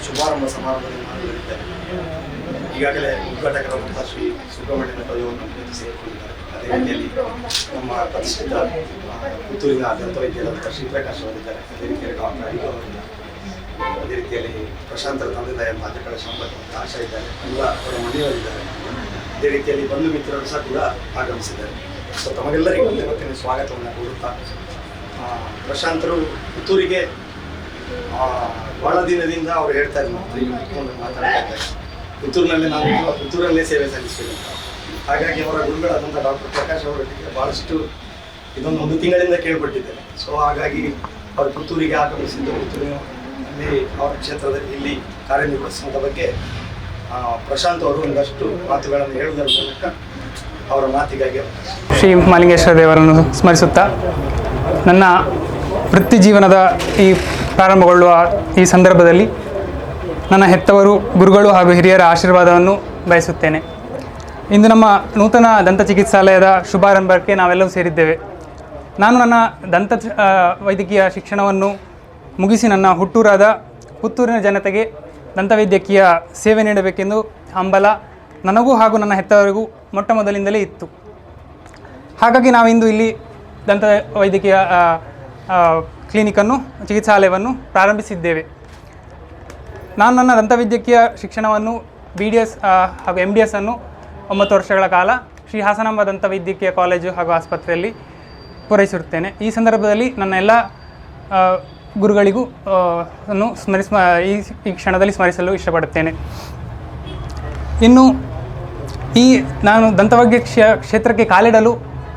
ಶುಭಾರಂಭ ಸಮಾರಂಭದಲ್ಲಿ ಪಾಲ್ಗೊಳ್ಳಿದ್ದಾರೆ. ಈಗಾಗಲೇ ಉದ್ಘಾಟಕರಾದಂತಹ ಶ್ರೀ ಸುಬ್ರಹ್ಮಣ್ಯನ ಪದವನ್ನು ಸೇರಿಕೊಂಡಿದ್ದಾರೆ. ಅದೇ ರೀತಿಯಲ್ಲಿ ನಮ್ಮ ಪ್ರತಿಷ್ಠಿತ ಪುತ್ತೂರಿನ ದಂತವೈದ್ಯರಾದಂಥ ಶ್ರೀಪ್ರಕಾಶ್ ಅವರಿದ್ದಾರೆ. ಅದೇ ರೀತಿಯಲ್ಲಿ ಡಾಕ್ಟರ್ ಅಡಿಗ ಅವರಿದ್ದಾರೆ. ಅದೇ ರೀತಿಯಲ್ಲಿ ಪ್ರಶಾಂತರ ತಂದೆ ತಾಯಿ ಮಾತೃಕಳ ಸಂಪತ್ತು ಆಶಾ ಇದ್ದಾರೆ. ಎಲ್ಲ ಅವರ ಮನೆಯವರಿದ್ದಾರೆ. ಅದೇ ರೀತಿಯಲ್ಲಿ ಬಂಧು ಮಿತ್ರರು ಸಹ ಕೂಡ ಆಗಮಿಸಿದ್ದಾರೆ. ಸೊ ತಮಗೆಲ್ಲರಿಗೂ ಮತ್ತೆ ಸ್ವಾಗತವನ್ನು ಕೋರುತ್ತಾ, ಪ್ರಶಾಂತರು ಪುತ್ತೂರಿಗೆ ಬಹಳ ದಿನದಿಂದ ಅವರು ಹೇಳ್ತಾ ಇದ್ದಾರೆ, ಮಾತಾಡ್ತಾ ಇದ್ದಾರೆ, ಪುತ್ತೂರಿನಲ್ಲಿ ನಾವು ಪುತ್ತೂರಲ್ಲೇ ಸೇವೆ ಸಲ್ಲಿಸಬೇಕು. ಹಾಗಾಗಿ ಅವರ ಗುರುಗಳಾದಂಥ ಡಾಕ್ಟರ್ ಪ್ರಕಾಶ್ ಅವರೊಟ್ಟಿಗೆ ಭಾಳಷ್ಟು ಇದೊಂದು 1 ತಿಂಗಳಿಂದ ಕೇಳ್ಪಟ್ಟಿದ್ದೇನೆ. ಸೊ ಹಾಗಾಗಿ ಅವರು ಪುತ್ತೂರಿಗೆ ಆಗಮಿಸಿದ್ದು, ಪುತ್ತೂರಿನಲ್ಲಿ ಅವರ ಕ್ಷೇತ್ರದಲ್ಲಿ ಇಲ್ಲಿ ಕಾರ್ಯನಿರ್ವಹಿಸುವ ಬಗ್ಗೆ ಪ್ರಶಾಂತ್ ಅವರು ಒಂದಷ್ಟು ಮಾತುಗಳನ್ನು ಹೇಳುವುದರ ಮೂಲಕ ಅವರ ಮಾತಿಗಾಗಿ ಶ್ರೀ ಮಹಾಲಿಂಗೇಶ್ವರ ದೇವರನ್ನು ಸ್ಮರಿಸುತ್ತಾ, ನನ್ನ ವೃತ್ತಿ ಜೀವನದ ಈ ಪ್ರಾರಂಭಗೊಳ್ಳುವ ಈ ಸಂದರ್ಭದಲ್ಲಿ ನನ್ನ ಹೆತ್ತವರು, ಗುರುಗಳು ಹಾಗೂ ಹಿರಿಯರ ಆಶೀರ್ವಾದವನ್ನು ಬಯಸುತ್ತೇನೆ. ಇಂದು ನಮ್ಮ ನೂತನ ದಂತ ಚಿಕಿತ್ಸಾಲಯದ ಶುಭಾರಂಭಕ್ಕೆ ನಾವೆಲ್ಲವೂ ಸೇರಿದ್ದೇವೆ. ನಾನು ನನ್ನ ದಂತ ವೈದ್ಯಕೀಯ ಶಿಕ್ಷಣವನ್ನು ಮುಗಿಸಿ ನನ್ನ ಹುಟ್ಟೂರಾದ ಪುತ್ತೂರಿನ ಜನತೆಗೆ ದಂತವೈದ್ಯಕೀಯ ಸೇವೆ ನೀಡಬೇಕೆಂದು ಹಂಬಲ ನನಗೂ ಹಾಗೂ ನನ್ನ ಹೆತ್ತವರಿಗೂ ಮೊಟ್ಟ ಮೊದಲಿಂದಲೇ ಇತ್ತು. ಹಾಗಾಗಿ ನಾವಿಂದು ಇಲ್ಲಿ ದಂತ ವೈದ್ಯಕೀಯ ಕ್ಲಿನಿಕನ್ನು, ಚಿಕಿತ್ಸಾಲಯವನ್ನು ಪ್ರಾರಂಭಿಸಿದ್ದೇವೆ. ನಾನು ನನ್ನ ದಂತವೈದ್ಯಕೀಯ ಶಿಕ್ಷಣವನ್ನು BDS ಹಾಗೂ MDS ಅನ್ನು 9 ವರ್ಷಗಳ ಕಾಲ ಶ್ರೀ ಹಾಸನಾಂಬ ದಂತವೈದ್ಯಕೀಯ ಕಾಲೇಜು ಹಾಗೂ ಆಸ್ಪತ್ರೆಯಲ್ಲಿ ಪೂರೈಸಿರುತ್ತೇನೆ. ಈ ಸಂದರ್ಭದಲ್ಲಿ ನನ್ನ ಎಲ್ಲ ಗುರುಗಳಿಗೂ ಈ ಕ್ಷಣದಲ್ಲಿ ಸ್ಮರಿಸಲು ಇಷ್ಟಪಡುತ್ತೇನೆ. ಇನ್ನು ನಾನು ದಂತವೈದ್ಯ ಕ್ಷೇತ್ರಕ್ಕೆ ಕಾಲಿಡಲು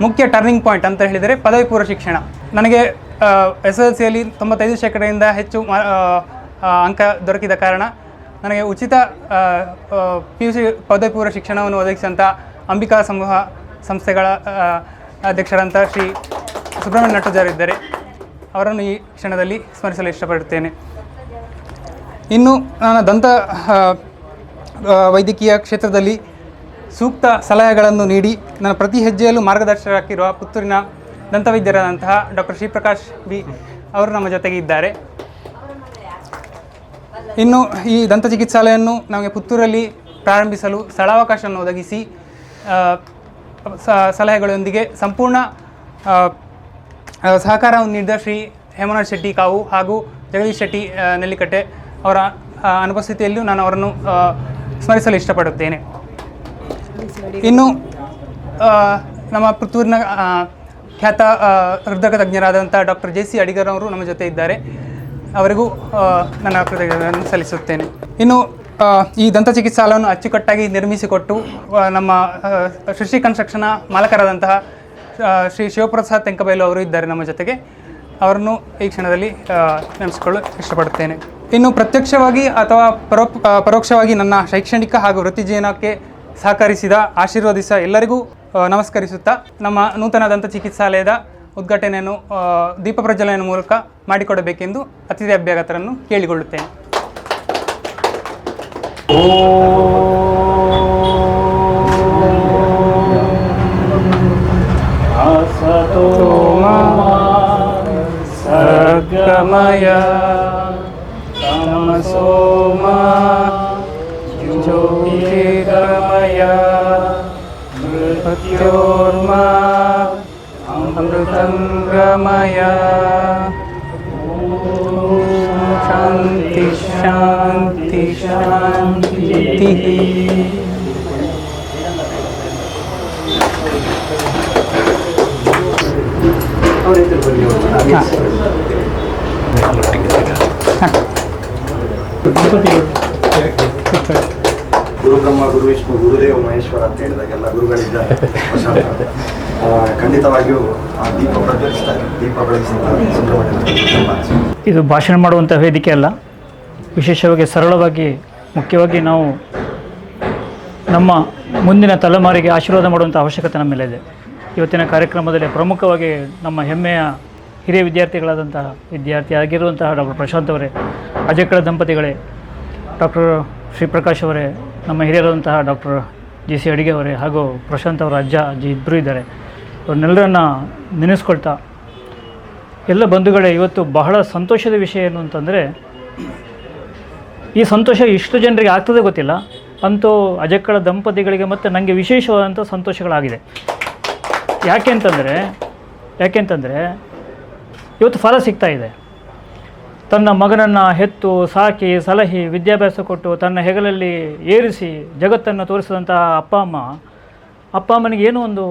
ಮುಖ್ಯ ಟರ್ನಿಂಗ್ ಪಾಯಿಂಟ್ ಅಂತ ಹೇಳಿದರೆ ಪದವಿ ಪೂರ್ವ ಶಿಕ್ಷಣ. ನನಗೆ SSLCಯಲ್ಲಿ 95% ಹೆಚ್ಚು ಅಂಕ ದೊರಕಿದ ಕಾರಣ ನನಗೆ ಉಚಿತ PUC ಪದವಿ ಪೂರ್ವ ಶಿಕ್ಷಣವನ್ನು ಒದಗಿಸಿದಂಥ ಅಂಬಿಕಾ ಸಮೂಹ ಸಂಸ್ಥೆಗಳ ಅಧ್ಯಕ್ಷರಂಥ ಶ್ರೀ ಸುಬ್ರಹ್ಮಣ್ಯ ನಟರಾಜರಿದ್ದಾರೆ. ಅವರನ್ನು ಈ ಕ್ಷಣದಲ್ಲಿ ಸ್ಮರಿಸಲು ಇಷ್ಟಪಡುತ್ತೇನೆ. ಇನ್ನು ನಾನು ದಂತ ವೈದ್ಯಕೀಯ ಕ್ಷೇತ್ರದಲ್ಲಿ ಸೂಕ್ತ ಸಲಹೆಗಳನ್ನು ನೀಡಿ ನನ್ನ ಪ್ರತಿ ಹೆಜ್ಜೆಯಲ್ಲೂ ಮಾರ್ಗದರ್ಶಕರಾಗಿರುವ ಪುತ್ತೂರಿನ ದಂತವೈದ್ಯರಾದಂತಹ ಡಾಕ್ಟರ್ ಶ್ರೀಪ್ರಕಾಶ್ B ಅವರು ನಮ್ಮ ಜೊತೆಗೆ ಇದ್ದಾರೆ. ಇನ್ನು ಈ ದಂತ ಚಿಕಿತ್ಸಾಲಯವನ್ನು ನಮಗೆ ಪುತ್ತೂರಲ್ಲಿ ಪ್ರಾರಂಭಿಸಲು ಸ್ಥಳಾವಕಾಶವನ್ನು ಒದಗಿಸಿ ಸಲಹೆಗಳೊಂದಿಗೆ ಸಂಪೂರ್ಣ ಸಹಕಾರವನ್ನು ನೀಡಿದ ಶ್ರೀ ಹೇಮನಾಥ್ ಶೆಟ್ಟಿ ಕಾವು ಹಾಗೂ ಜಗದೀಶ್ ಶೆಟ್ಟಿ ನೆಲ್ಲಿಕಟ್ಟೆ ಅವರ ಅನುಪಸ್ಥಿತಿಯಲ್ಲೂ ನಾನು ಅವರನ್ನು ಸ್ಮರಿಸಲು ಇಷ್ಟಪಡುತ್ತೇನೆ. ಇನ್ನು ನಮ್ಮ ಪುತ್ತೂರಿನ ಖ್ಯಾತ ಹೃದಯ ತಜ್ಞರಾದಂಥ ಡಾಕ್ಟರ್ JC ಅಡಿಗರ್ ಅವರು ನಮ್ಮ ಜೊತೆ ಇದ್ದಾರೆ. ಅವರಿಗೂ ನನ್ನ ಕೃತಜ್ಞತೆಯನ್ನು ಸಲ್ಲಿಸುತ್ತೇನೆ. ಇನ್ನು ಈ ದಂತ ಚಿಕಿತ್ಸಾಲಯವನ್ನು ಅಚ್ಚುಕಟ್ಟಾಗಿ ನಿರ್ಮಿಸಿಕೊಟ್ಟು ನಮ್ಮ ಸೃಷ್ಟಿ ಕನ್ಸ್ಟ್ರಕ್ಷನ್ನ ಮಾಲಕರಾದಂತಹ ಶ್ರೀ ಶಿವಪ್ರಸಾದ್ ತೆಂಕಬೈಲು ಅವರು ಇದ್ದಾರೆ ನಮ್ಮ ಜೊತೆಗೆ. ಅವರನ್ನು ಈ ಕ್ಷಣದಲ್ಲಿ ನೆನೆಸಿಕೊಳ್ಳಲು ಇಷ್ಟಪಡುತ್ತೇನೆ. ಇನ್ನು ಪ್ರತ್ಯಕ್ಷವಾಗಿ ಅಥವಾ ಪರೋಕ್ಷವಾಗಿ ನನ್ನ ಶೈಕ್ಷಣಿಕ ಹಾಗೂ ವೃತ್ತಿ ಜೀವನಕ್ಕೆ ಸಹಕರಿಸಿದ, ಆಶೀರ್ವದಿಸಿದ ಎಲ್ಲರಿಗೂ ನಮಸ್ಕರಿಸುತ್ತಾ, ನಮ್ಮ ನೂತನ ದಂತ ಚಿಕಿತ್ಸಾಲಯದ ಉದ್ಘಾಟನೆಯನ್ನು ದೀಪ ಪ್ರಜ್ವಲನೆಯ ಮೂಲಕ ಮಾಡಿಕೊಡಬೇಕೆಂದು ಅತಿಥಿ ಅಭ್ಯಾಗತರನ್ನು ಕೇಳಿಕೊಳ್ಳುತ್ತೇನೆ. ಸರ್ಗಮಯ ತಮಸೋಮ ಜ್ಯೋತಿರ್ಗಮಯ ಮೃತ್ಯೋರ್ಮಾ ಅಮೃತಂಗಮಯ. ಶಾಂತಿ ಶಾಂತಿ ಶಾಂತಿ. ಗುರುಬ್ರಹ್ಮ ಗುರು ವಿಷ್ಣು ಗುರುದೇವ ಮಹೇಶ್ವರ ಅಂತ ಹೇಳಿದಾಗೆಲ್ಲ ಗುರುಗಳಿದ್ದಾರೆ. ಖಂಡಿತವಾಗಿಯೂ ದೀಪ ಪ್ರಜ್ವಲಿಸ್ತಾರೆ. ದೀಪ ಬೆಳಗಿಸಿದ ಇದು ಭಾಷಣ ಮಾಡುವಂಥ ವೇದಿಕೆ ಅಲ್ಲ. ವಿಶೇಷವಾಗಿ ಸರಳವಾಗಿ, ಮುಖ್ಯವಾಗಿ ನಾವು ನಮ್ಮ ಮುಂದಿನ ತಲೆಮಾರಿಗೆ ಆಶೀರ್ವಾದ ಮಾಡುವಂಥ ಅವಶ್ಯಕತೆ ನಮ್ಮ ಮೇಲೆ ಇದೆ. ಇವತ್ತಿನ ಕಾರ್ಯಕ್ರಮದಲ್ಲಿ ಪ್ರಮುಖವಾಗಿ ನಮ್ಮ ಹೆಮ್ಮೆಯ ಹಿರಿಯ ವಿದ್ಯಾರ್ಥಿ ಆಗಿರುವಂತಹ ಡಾಕ್ಟರ್ ಪ್ರಶಾಂತ್ ಅವರೇ, ಅಜಕ್ಕಳ ದಂಪತಿಗಳೇ, ಡಾಕ್ಟರ್ ಶ್ರೀಪ್ರಕಾಶ್ ಅವರೇ, ನಮ್ಮ ಹಿರಿಯರಾದಂತಹ ಡಾಕ್ಟರ್ JC ಅಡಿಗೆ ಅವರೇ ಹಾಗೂ ಪ್ರಶಾಂತ್ ಅವರ ಅಜ್ಜಿ ಇಬ್ಬರು ಇದ್ದಾರೆ. ಅವ್ರನ್ನೆಲ್ಲರನ್ನ ನೆನೆಸ್ಕೊಳ್ತಾ, ಎಲ್ಲ ಬಂಧುಗಳೇ, ಇವತ್ತು ಬಹಳ ಸಂತೋಷದ ವಿಷಯ ಏನು ಅಂತಂದರೆ, ಈ ಸಂತೋಷ ಇಷ್ಟು ಜನರಿಗೆ ಆಗ್ತದೆ ಗೊತ್ತಿಲ್ಲ, ಅಂತೂ ಅಜಕ್ಕಳ ದಂಪತಿಗಳಿಗೆ ಮತ್ತು ನನಗೆ ವಿಶೇಷವಾದಂಥ ಸಂತೋಷಗಳಾಗಿದೆ. ಯಾಕೆಂತಂದರೆ ಇವತ್ತು ಫಲ ಸಿಗ್ತಾ ಇದೆ. ತನ್ನ ಮಗನನ್ನು ಹೆತ್ತು ಸಾಕಿ ಸಲಹಿ ವಿದ್ಯಾಭ್ಯಾಸ ಕೊಟ್ಟು ತನ್ನ ಹೆಗಲಲ್ಲಿ ಏರಿಸಿ ಜಗತ್ತನ್ನು ತೋರಿಸಿದಂಥ ಅಪ್ಪ ಅಮ್ಮನಿಗೆ ಏನೋ ಒಂದು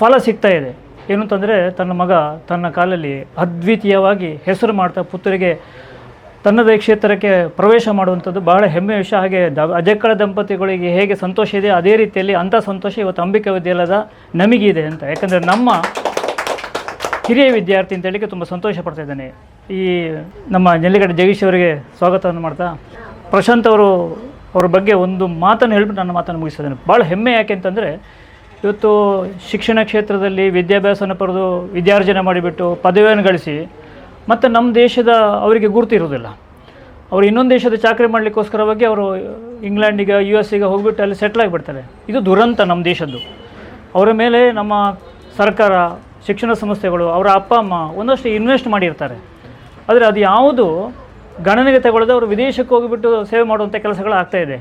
ಫಲ ಸಿಗ್ತಾ ಇದೆ. ಏನು ಅಂತಂದರೆ ತನ್ನ ಮಗ ತನ್ನ ಕಾಲಲ್ಲಿ ಅದ್ವಿತೀಯವಾಗಿ ಹೆಸರು ಮಾಡ್ತಾ ಪುತ್ತೂರಿಗೆ ತನ್ನದೇ ಕ್ಷೇತ್ರಕ್ಕೆ ಪ್ರವೇಶ ಮಾಡುವಂಥದ್ದು ಬಹಳ ಹೆಮ್ಮೆಯ ವಿಷಯ. ಹಾಗೆ ಅಜಕ್ಕಳ ದಂಪತಿಗಳಿಗೆ ಹೇಗೆ ಸಂತೋಷ ಇದೆ ಅದೇ ರೀತಿಯಲ್ಲಿ ಅಂಥ ಸಂತೋಷ ಇವತ್ತು ಅಂಬಿಕಾ ವಿದ್ಯಾಲಯದ ನಮಗಿದೆ ಅಂತ. ಯಾಕಂದರೆ ನಮ್ಮ ಹಿರಿಯ ವಿದ್ಯಾರ್ಥಿ ಅಂತ ಹೇಳಿಕ್ಕೆ ತುಂಬ ಸಂತೋಷ ಪಡ್ತಾ ಇದ್ದೇನೆ. ಈ ನಮ್ಮ ನೆಲ್ಲಿಗಡ್ಡೆ ಜಗೀಶ್ ಅವರಿಗೆ ಸ್ವಾಗತವನ್ನು ಮಾಡ್ತಾ ಪ್ರಶಾಂತ್ ಅವ್ರ ಬಗ್ಗೆ ಒಂದು ಮಾತನ್ನು ಹೇಳ್ಬಿಟ್ಟು ನನ್ನ ಮಾತನ್ನು ಮುಗಿಸಿದ್ದೇನೆ. ಭಾಳ ಹೆಮ್ಮೆ. ಯಾಕೆ ಅಂತಂದರೆ ಇವತ್ತು ಶಿಕ್ಷಣ ಕ್ಷೇತ್ರದಲ್ಲಿ ವಿದ್ಯಾಭ್ಯಾಸನ ಪಡೆದು ವಿದ್ಯಾರ್ಜನೆ ಮಾಡಿಬಿಟ್ಟು ಪದವಿಯನ್ನು ಗಳಿಸಿ ಮತ್ತು ನಮ್ಮ ದೇಶದ ಅವರಿಗೆ ಗುರುತು ಇರೋದಿಲ್ಲ. ಅವರು ಇನ್ನೊಂದು ದೇಶದ ಚಾಕರಿ ಮಾಡಲಿಕ್ಕೋಸ್ಕರವಾಗಿ ಅವರು ಇಂಗ್ಲೆಂಡಿಗೆ US ಗೆ ಹೋಗಿಬಿಟ್ಟು ಅಲ್ಲಿ ಸೆಟ್ಲ್ ಆಗಿಬಿಡ್ತಾರೆ. ಇದು ದುರಂತ ನಮ್ಮ ದೇಶದ್ದು. ಅವರ ಮೇಲೆ ನಮ್ಮ ಸರ್ಕಾರ, ಶಿಕ್ಷಣ ಸಂಸ್ಥೆಗಳು, ಅವರ ಅಪ್ಪ ಅಮ್ಮ ಒಂದಷ್ಟು ಇನ್ವೆಸ್ಟ್ ಮಾಡಿರ್ತಾರೆ. ಆದರೆ ಅದು ಯಾವುದು ಗಣನೆಗೆ ತಗೊಳ್ಳದೆ ಅವರು ವಿದೇಶಕ್ಕೆ ಹೋಗಿಬಿಟ್ಟು ಸೇವೆ ಮಾಡುವಂಥ ಕೆಲಸಗಳು ಆಗ್ತಾಯಿದೆ.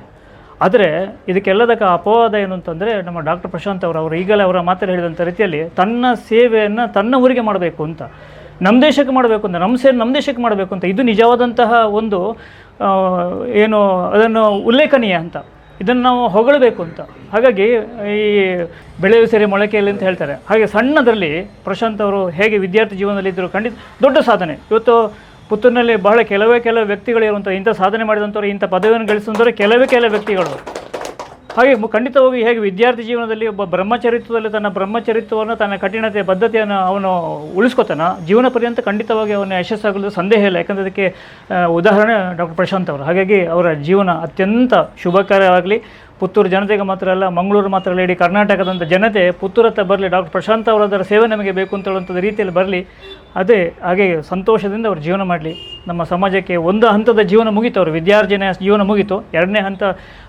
ಆದರೆ ಇದಕ್ಕೆಲ್ಲದಕ್ಕೆ ಅಪವಾದ ಏನು ಅಂತಂದರೆ ನಮ್ಮ ಡಾಕ್ಟರ್ ಪ್ರಶಾಂತ್ ಅವರು ಈಗಲೇ ಅವರ ಮಾತಲ್ಲಿ ಹೇಳಿದಂಥ ರೀತಿಯಲ್ಲಿ ತನ್ನ ಸೇವೆಯನ್ನು ತನ್ನ ಊರಿಗೆ ಮಾಡಬೇಕು ಅಂತ, ನಮ್ಮ ದೇಶಕ್ಕೆ ಮಾಡಬೇಕು ಅಂತ, ನಮ್ಮ ದೇಶಕ್ಕೆ ಮಾಡಬೇಕು ಅಂತ, ಇದು ನಿಜವಾದಂತಹ ಒಂದು ಏನು ಅದನ್ನು ಉಲ್ಲೇಖನೀಯ ಅಂತ, ಇದನ್ನು ನಾವು ಹೊಗಳಬೇಕು ಅಂತ. ಹಾಗಾಗಿ ಈ ಬೆಳೆಯು ಸೇರಿ ಮೊಳಕೆಯಲ್ಲಿ ಅಂತ ಹೇಳ್ತಾರೆ. ಹಾಗೆ ಸಣ್ಣದರಲ್ಲಿ ಪ್ರಶಾಂತ್ ಅವರು ಹೇಗೆ ವಿದ್ಯಾರ್ಥಿ ಜೀವನದಲ್ಲಿದ್ದರು, ಖಂಡಿತ ದೊಡ್ಡ ಸಾಧನೆ. ಇವತ್ತು ಪುತ್ತೂರಿನಲ್ಲಿ ಬಹಳ ಕೆಲವೇ ವ್ಯಕ್ತಿಗಳಿರುವಂಥ, ಇಂಥ ಸಾಧನೆ ಮಾಡಿದಂಥವ್ರು, ಇಂಥ ಪದವಿಯನ್ನು ಗಳಿಸಿದಂಥವ್ರು ಕೆಲವೇ ವ್ಯಕ್ತಿಗಳು. ಹಾಗೆ ಖಂಡಿತವಾಗಿ ಹೇಗೆ ವಿದ್ಯಾರ್ಥಿ ಜೀವನದಲ್ಲಿ ಒಬ್ಬ ಬ್ರಹ್ಮಚರಿತ್ವದಲ್ಲಿ ತನ್ನ ಬ್ರಹ್ಮಚರಿತ್ವವನ್ನು, ತನ್ನ ಕಠಿಣತೆ ಬದ್ಧತೆಯನ್ನು ಅವನು ಉಳಿಸ್ಕೊತಾನ, ಜೀವನ ಪರ್ಯಂತ ಖಂಡಿತವಾಗಿ ಅವನ ಯಶಸ್ಸಾಗಲು ಸಂದೇಹ ಇಲ್ಲ. ಯಾಕಂದರೆ ಅದಕ್ಕೆ ಉದಾಹರಣೆ ಡಾಕ್ಟರ್ ಪ್ರಶಾಂತ್ ಅವರು. ಹಾಗಾಗಿ ಅವರ ಜೀವನ ಅತ್ಯಂತ ಶುಭಕರವಾಗಲಿ. ಪುತ್ತೂರು ಜನತೆಗೆ ಮಾತ್ರ ಅಲ್ಲ, ಮಂಗಳೂರು ಮಾತ್ರ ಅಲ್ಲ, ಇಡೀ ಕರ್ನಾಟಕದಂಥ ಜನತೆ ಪುತ್ತೂರು ಹತ್ತ ಬರಲಿ. ಡಾಕ್ಟರ್ ಪ್ರಶಾಂತ್ ಅವರದರ ಸೇವೆ ನಮಗೆ ಬೇಕು ಅಂತ ಹೇಳುವಂಥದ್ದು ರೀತಿಯಲ್ಲಿ ಬರಲಿ. ಅದೇ ಹಾಗೆ ಸಂತೋಷದಿಂದ ಅವರು ಜೀವನ ಮಾಡಲಿ. ನಮ್ಮ ಸಮಾಜಕ್ಕೆ ಒಂದು ಹಂತದ ಜೀವನ ಮುಗೀತು, ಅವರು ವಿದ್ಯಾರ್ಜನೆಯ ಜೀವನ ಮುಗೀತು. ಎರಡನೇ ಹಂತ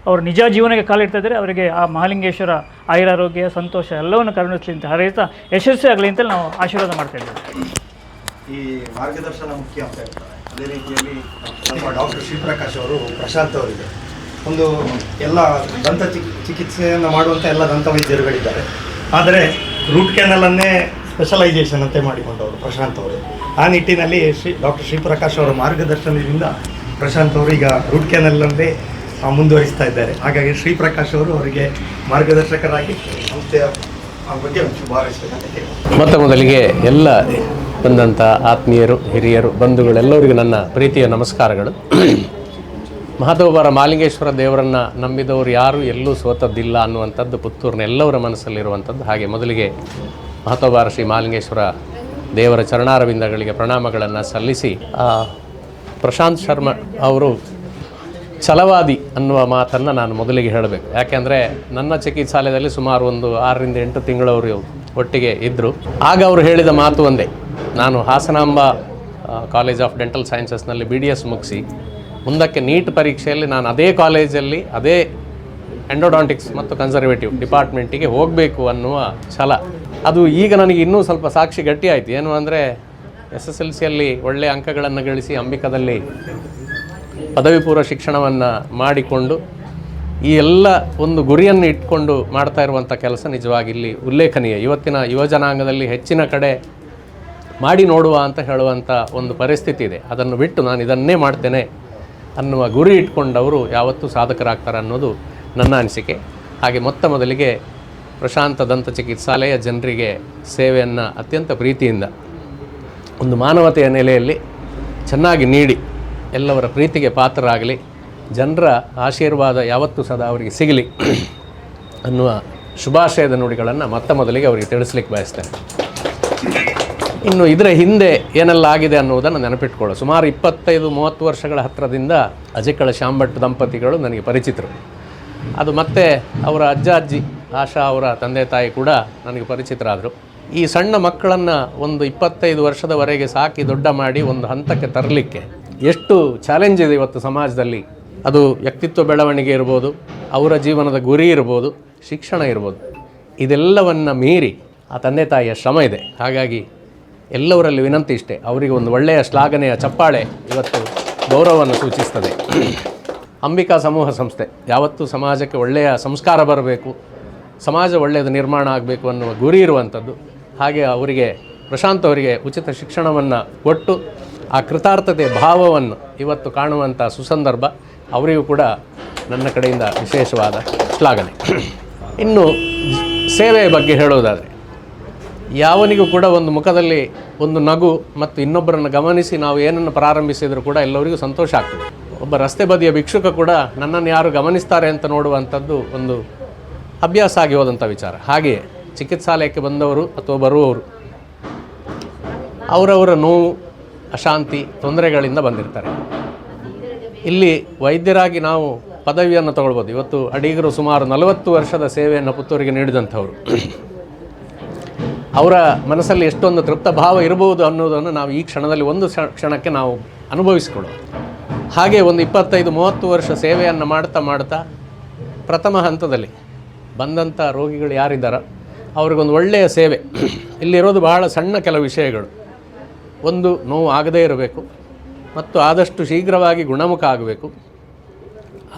ಅವರು ನಿಜ ಜೀವನಕ್ಕೆ ಕಾಲಿಡ್ತಾ ಇದ್ದಾರೆ. ಅವರಿಗೆ ಆ ಮಹಾಲಿಂಗೇಶ್ವರ ಆಯುರಾರೋಗ್ಯ ಸಂತೋಷ ಎಲ್ಲವನ್ನು ಕರುಣಿಸಲಿ ಅಂತ ಹಾರೈಸ್ತಾ ಯಶಸ್ವಿ ಆಗಲಿ ಅಂತೇಳಿ ನಾವು ಆಶೀರ್ವಾದ ಮಾಡ್ತಾ ಇದ್ದೇವೆ. ಈ ಮಾರ್ಗದರ್ಶನ ಮುಖ್ಯ ಅಂತ ಹೇಳ್ತಾರೆ. ಅದೇ ರೀತಿಯಲ್ಲಿ ನಮ್ಮ ಡಾಕ್ಟರ್ ಶ್ರೀಪ್ರಕಾಶ್ ಅವರು ಪ್ರಶಾಂತ್ ಅವರಿಗೆ ಒಂದು ಎಲ್ಲ ದಂತ ಚಿಕಿತ್ಸೆಯನ್ನು ಮಾಡುವಂಥ ಎಲ್ಲ ದಂತ ವೈದ್ಯರುಗಳಿದ್ದಾರೆ. ಆದರೆ ರೂಟ್ ಕ್ಯಾನಲನ್ನೇ ಸ್ಪೆಷಲೈಸೇಷನ್ ಅಂತ ಮಾಡಿಕೊಂಡವರು ಪ್ರಶಾಂತ್ ಅವರು. ಆ ನಿಟ್ಟಿನಲ್ಲಿ ಡಾಕ್ಟರ್ ಶ್ರೀಪ್ರಕಾಶ್ ಅವರ ಮಾರ್ಗದರ್ಶನದಿಂದ ಪ್ರಶಾಂತ್ ಅವರು ಈಗ ರೂಟ್ ಕ್ಯಾನಲನ್ನೇ ಮುಂದುವರಿಸ್ತಾ ಇದ್ದಾರೆ. ಹಾಗಾಗಿ ಶ್ರೀಪ್ರಕಾಶ್ ಅವರು ಅವರಿಗೆ ಮಾರ್ಗದರ್ಶಕರಾಗಿ ಸಂಸ್ಥೆಯ ಬಗ್ಗೆ ಶುಭ ಹಾರೈಸಬೇಕಂತ. ಮೊತ್ತ ಮೊದಲಿಗೆ ಎಲ್ಲ ಬಂದಂಥ ಆತ್ಮೀಯರು, ಹಿರಿಯರು, ಬಂಧುಗಳೆಲ್ಲರಿಗೂ ನನ್ನ ಪ್ರೀತಿಯ ನಮಸ್ಕಾರಗಳು. ಮಹದೇವರ ಮಹಾಲಿಂಗೇಶ್ವರ ದೇವರನ್ನು ನಂಬಿದವರು ಯಾರು ಎಲ್ಲೂ ಸೋತದ್ದಿಲ್ಲ ಅನ್ನುವಂಥದ್ದು ಪುತ್ತೂರಿನ ಎಲ್ಲವರ ಮನಸ್ಸಲ್ಲಿರುವಂಥದ್ದು. ಹಾಗೆ ಮೊದಲಿಗೆ ಮಹದೇವರ ಶ್ರೀ ಮಹಾಲಿಂಗೇಶ್ವರ ದೇವರ ಚರಣಾರವಿಂದಗಳಿಗೆ ಪ್ರಣಾಮಗಳನ್ನು ಸಲ್ಲಿಸಿ, ಪ್ರಶಾಂತ್ ಶರ್ಮಾ ಅವರು ಛಲವಾದಿ ಅನ್ನುವ ಮಾತನ್ನು ನಾನು ಮೊದಲಿಗೆ ಹೇಳಬೇಕು. ಯಾಕೆಂದರೆ ನನ್ನ ಚಿಕಿತ್ಸಾಲಯದಲ್ಲಿ ಸುಮಾರು ಒಂದು 6 ರಿಂದ 8 ತಿಂಗಳವರು ಒಟ್ಟಿಗೆ ಇದ್ದರು. ಆಗ ಅವರು ಹೇಳಿದ ಮಾತು ಒಂದೇ. ನಾನು ಹಾಸನಾಂಬ ಕಾಲೇಜ್ ಆಫ್ ಡೆಂಟಲ್ ಸೈನ್ಸಸ್ನಲ್ಲಿ BDS ಮುಗಿಸಿ ಮುಂದಕ್ಕೆ ನೀಟ್ ಪರೀಕ್ಷೆಯಲ್ಲಿ ನಾನು ಅದೇ ಕಾಲೇಜಲ್ಲಿ ಅದೇ ಎಂಡೋಡಾಂಟಿಕ್ಸ್ ಮತ್ತು ಕನ್ಸರ್ವೇಟಿವ್ ಡಿಪಾರ್ಟ್ಮೆಂಟಿಗೆ ಹೋಗಬೇಕು ಅನ್ನುವ ಛಲ. ಅದು ಈಗ ನನಗೆ ಇನ್ನೂ ಸ್ವಲ್ಪ ಸಾಕ್ಷಿ ಗಟ್ಟಿಯಾಯಿತು. ಏನು ಅಂದರೆ SSLCಯಲ್ಲಿ ಒಳ್ಳೆಯ ಅಂಕಗಳನ್ನು ಗಳಿಸಿ ಅಂಬಿಕಾದಲ್ಲಿ ಪದವಿ ಪೂರ್ವ ಶಿಕ್ಷಣವನ್ನು ಮಾಡಿಕೊಂಡು ಈ ಎಲ್ಲ ಒಂದು ಗುರಿಯನ್ನು ಇಟ್ಕೊಂಡು ಮಾಡ್ತಾ ಇರುವಂಥ ಕೆಲಸ ನಿಜವಾಗಿ ಇಲ್ಲಿ ಉಲ್ಲೇಖನೀಯ. ಇವತ್ತಿನ ಯುವಜನಾಂಗದಲ್ಲಿ ಹೆಚ್ಚಿನ ಕಡೆ ಮಾಡಿ ನೋಡುವ ಅಂತ ಹೇಳುವಂಥ ಒಂದು ಪರಿಸ್ಥಿತಿ ಇದೆ. ಅದನ್ನು ಬಿಟ್ಟು ನಾನು ಇದನ್ನೇ ಮಾಡ್ತೇನೆ ಅನ್ನುವ ಗುರಿ ಇಟ್ಕೊಂಡವರು ಯಾವತ್ತೂ ಸಾಧಕರಾಗ್ತಾರೆ ಅನ್ನೋದು ನನ್ನ ಅನಿಸಿಕೆ. ಹಾಗೆ ಮೊದಲಿಗೆ ಪ್ರಶಾಂತ ದಂತ ಚಿಕಿತ್ಸಾಲಯ ಜನರಿಗೆ ಸೇವೆಯನ್ನು ಅತ್ಯಂತ ಪ್ರೀತಿಯಿಂದ ಒಂದು ಮಾನವತೆಯ ನೆಲೆಯಲ್ಲಿ ಚೆನ್ನಾಗಿ ನೀಡಿ ಎಲ್ಲವರ ಪ್ರೀತಿಗೆ ಪಾತ್ರರಾಗಲಿ, ಜನರ ಆಶೀರ್ವಾದ ಯಾವತ್ತೂ ಸದಾ ಅವರಿಗೆ ಸಿಗಲಿ ಅನ್ನುವ ಶುಭಾಶಯದ ನುಡಿಗಳನ್ನು ಮೊದಲಿಗೆ ಅವರಿಗೆ ತಿಳಿಸ್ಲಿಕ್ಕೆ ಬಯಸ್ತೇನೆ. ಇನ್ನು ಇದರ ಹಿಂದೆ ಏನೆಲ್ಲ ಆಗಿದೆ ಅನ್ನುವುದನ್ನು ನೆನಪಿಟ್ಕೊಳ್ಳೋ. ಸುಮಾರು 25-30 ವರ್ಷಗಳ ಹತ್ತಿರದಿಂದ ಅಜಕ್ಕಳ ಶಾಂಭಟ್ ದಂಪತಿಗಳು ನನಗೆ ಪರಿಚಿತರು. ಅದು ಮತ್ತೆ ಅವರ ಅಜ್ಜಿ ಆಶಾ ಅವರ ತಂದೆ ತಾಯಿ ಕೂಡ ನನಗೆ ಪರಿಚಿತರಾದರು. ಈ ಸಣ್ಣ ಮಕ್ಕಳನ್ನು ಒಂದು 25 ವರ್ಷದವರೆಗೆ ಸಾಕಿ ದೊಡ್ಡ ಮಾಡಿ ಒಂದು ಹಂತಕ್ಕೆ ತರಲಿಕ್ಕೆ ಎಷ್ಟು ಚಾಲೆಂಜ್ ಇದೆ ಇವತ್ತು ಸಮಾಜದಲ್ಲಿ. ಅದು ವ್ಯಕ್ತಿತ್ವ ಬೆಳವಣಿಗೆ ಇರ್ಬೋದು, ಅವರ ಜೀವನದ ಗುರಿ ಇರ್ಬೋದು, ಶಿಕ್ಷಣ ಇರ್ಬೋದು. ಇದೆಲ್ಲವನ್ನು ಮೀರಿ ಆ ತಂದೆ ತಾಯಿಯ ಶ್ರಮ ಇದೆ. ಹಾಗಾಗಿ ಎಲ್ಲವರಲ್ಲಿ ವಿನಂತಿ ಇಷ್ಟೇ, ಅವರಿಗೆ ಒಂದು ಒಳ್ಳೆಯ ಶ್ಲಾಘನೆಯ ಚಪ್ಪಾಳೆ ಇವತ್ತು ಗೌರವವನ್ನು ಸೂಚಿಸ್ತದೆ. ಅಂಬಿಕಾ ಸಮೂಹ ಸಂಸ್ಥೆ ಯಾವತ್ತೂ ಸಮಾಜಕ್ಕೆ ಒಳ್ಳೆಯ ಸಂಸ್ಕಾರ ಬರಬೇಕು, ಸಮಾಜ ಒಳ್ಳೆಯದು ನಿರ್ಮಾಣ ಆಗಬೇಕು ಅನ್ನುವ ಗುರಿ ಇರುವಂಥದ್ದು. ಹಾಗೆ ಅವರಿಗೆ ಪ್ರಶಾಂತ್ ಅವರಿಗೆ ಉಚಿತ ಶಿಕ್ಷಣವನ್ನು ಕೊಟ್ಟು ಆ ಕೃತಾರ್ಥತೆಯ ಭಾವವನ್ನು ಇವತ್ತು ಕಾಣುವಂಥ ಸುಸಂದರ್ಭ. ಅವರಿಗೂ ಕೂಡ ನನ್ನ ಕಡೆಯಿಂದ ವಿಶೇಷವಾದ ಶ್ಲಾಘನೆ. ಇನ್ನು ಸೇವೆಯ ಬಗ್ಗೆ ಹೇಳೋದಾದರೆ, ಯಾವನಿಗೂ ಕೂಡ ಒಂದು ಮುಖದಲ್ಲಿ ಒಂದು ನಗು ಮತ್ತು ಇನ್ನೊಬ್ಬರನ್ನು ಗಮನಿಸಿ ನಾವು ಏನನ್ನು ಪ್ರಾರಂಭಿಸಿದರೂ ಕೂಡ ಎಲ್ಲರಿಗೂ ಸಂತೋಷ ಆಗ್ತದೆ. ಒಬ್ಬ ರಸ್ತೆ ಬದಿಯ ಭಿಕ್ಷುಕ ಕೂಡ ನನ್ನನ್ನು ಯಾರು ಗಮನಿಸ್ತಾರೆ ಅಂತ ನೋಡುವಂಥದ್ದು ಒಂದು ಅಭ್ಯಾಸ ಆಗಿ ಹೋದಂಥ ವಿಚಾರ. ಹಾಗೆಯೇ ಚಿಕಿತ್ಸಾಲಯಕ್ಕೆ ಬಂದವರು ಅಥವಾ ಬರುವವರು ಅವರವರ ನೋವು, ಅಶಾಂತಿ, ತೊಂದರೆಗಳಿಂದ ಬಂದಿರ್ತಾರೆ. ಇಲ್ಲಿ ವೈದ್ಯರಾಗಿ ನಾವು ಪದವಿಯನ್ನು ತಗೊಳ್ಬೋದು. ಇವತ್ತು ಅಡಿಗರು ಸುಮಾರು 40 ವರ್ಷದ ಸೇವೆಯನ್ನು ಪುತ್ತೂರಿಗೆ ನೀಡಿದಂಥವರು. ಅವರ ಮನಸ್ಸಲ್ಲಿ ಎಷ್ಟೊಂದು ತೃಪ್ತ ಭಾವ ಇರಬಹುದು ಅನ್ನೋದನ್ನು ನಾವು ಈ ಕ್ಷಣದಲ್ಲಿ ಒಂದು ಕ್ಷಣಕ್ಕೆ ನಾವು ಅನುಭವಿಸಿಕೊಳ್ಳೋದು. ಹಾಗೆ ಒಂದು 25-30 ವರ್ಷ ಸೇವೆಯನ್ನು ಮಾಡ್ತಾ ಪ್ರಥಮ ಹಂತದಲ್ಲಿ ಬಂದಂಥ ರೋಗಿಗಳು ಯಾರಿದ್ದಾರೋ ಅವ್ರಿಗೊಂದು ಒಳ್ಳೆಯ ಸೇವೆ. ಇಲ್ಲಿರೋದು ಬಹಳ ಸಣ್ಣ ಕೆಲವು ವಿಷಯಗಳು. ಒಂದು, ನೋವು ಆಗದೇ ಇರಬೇಕು ಮತ್ತು ಆದಷ್ಟು ಶೀಘ್ರವಾಗಿ ಗುಣಮುಖ ಆಗಬೇಕು.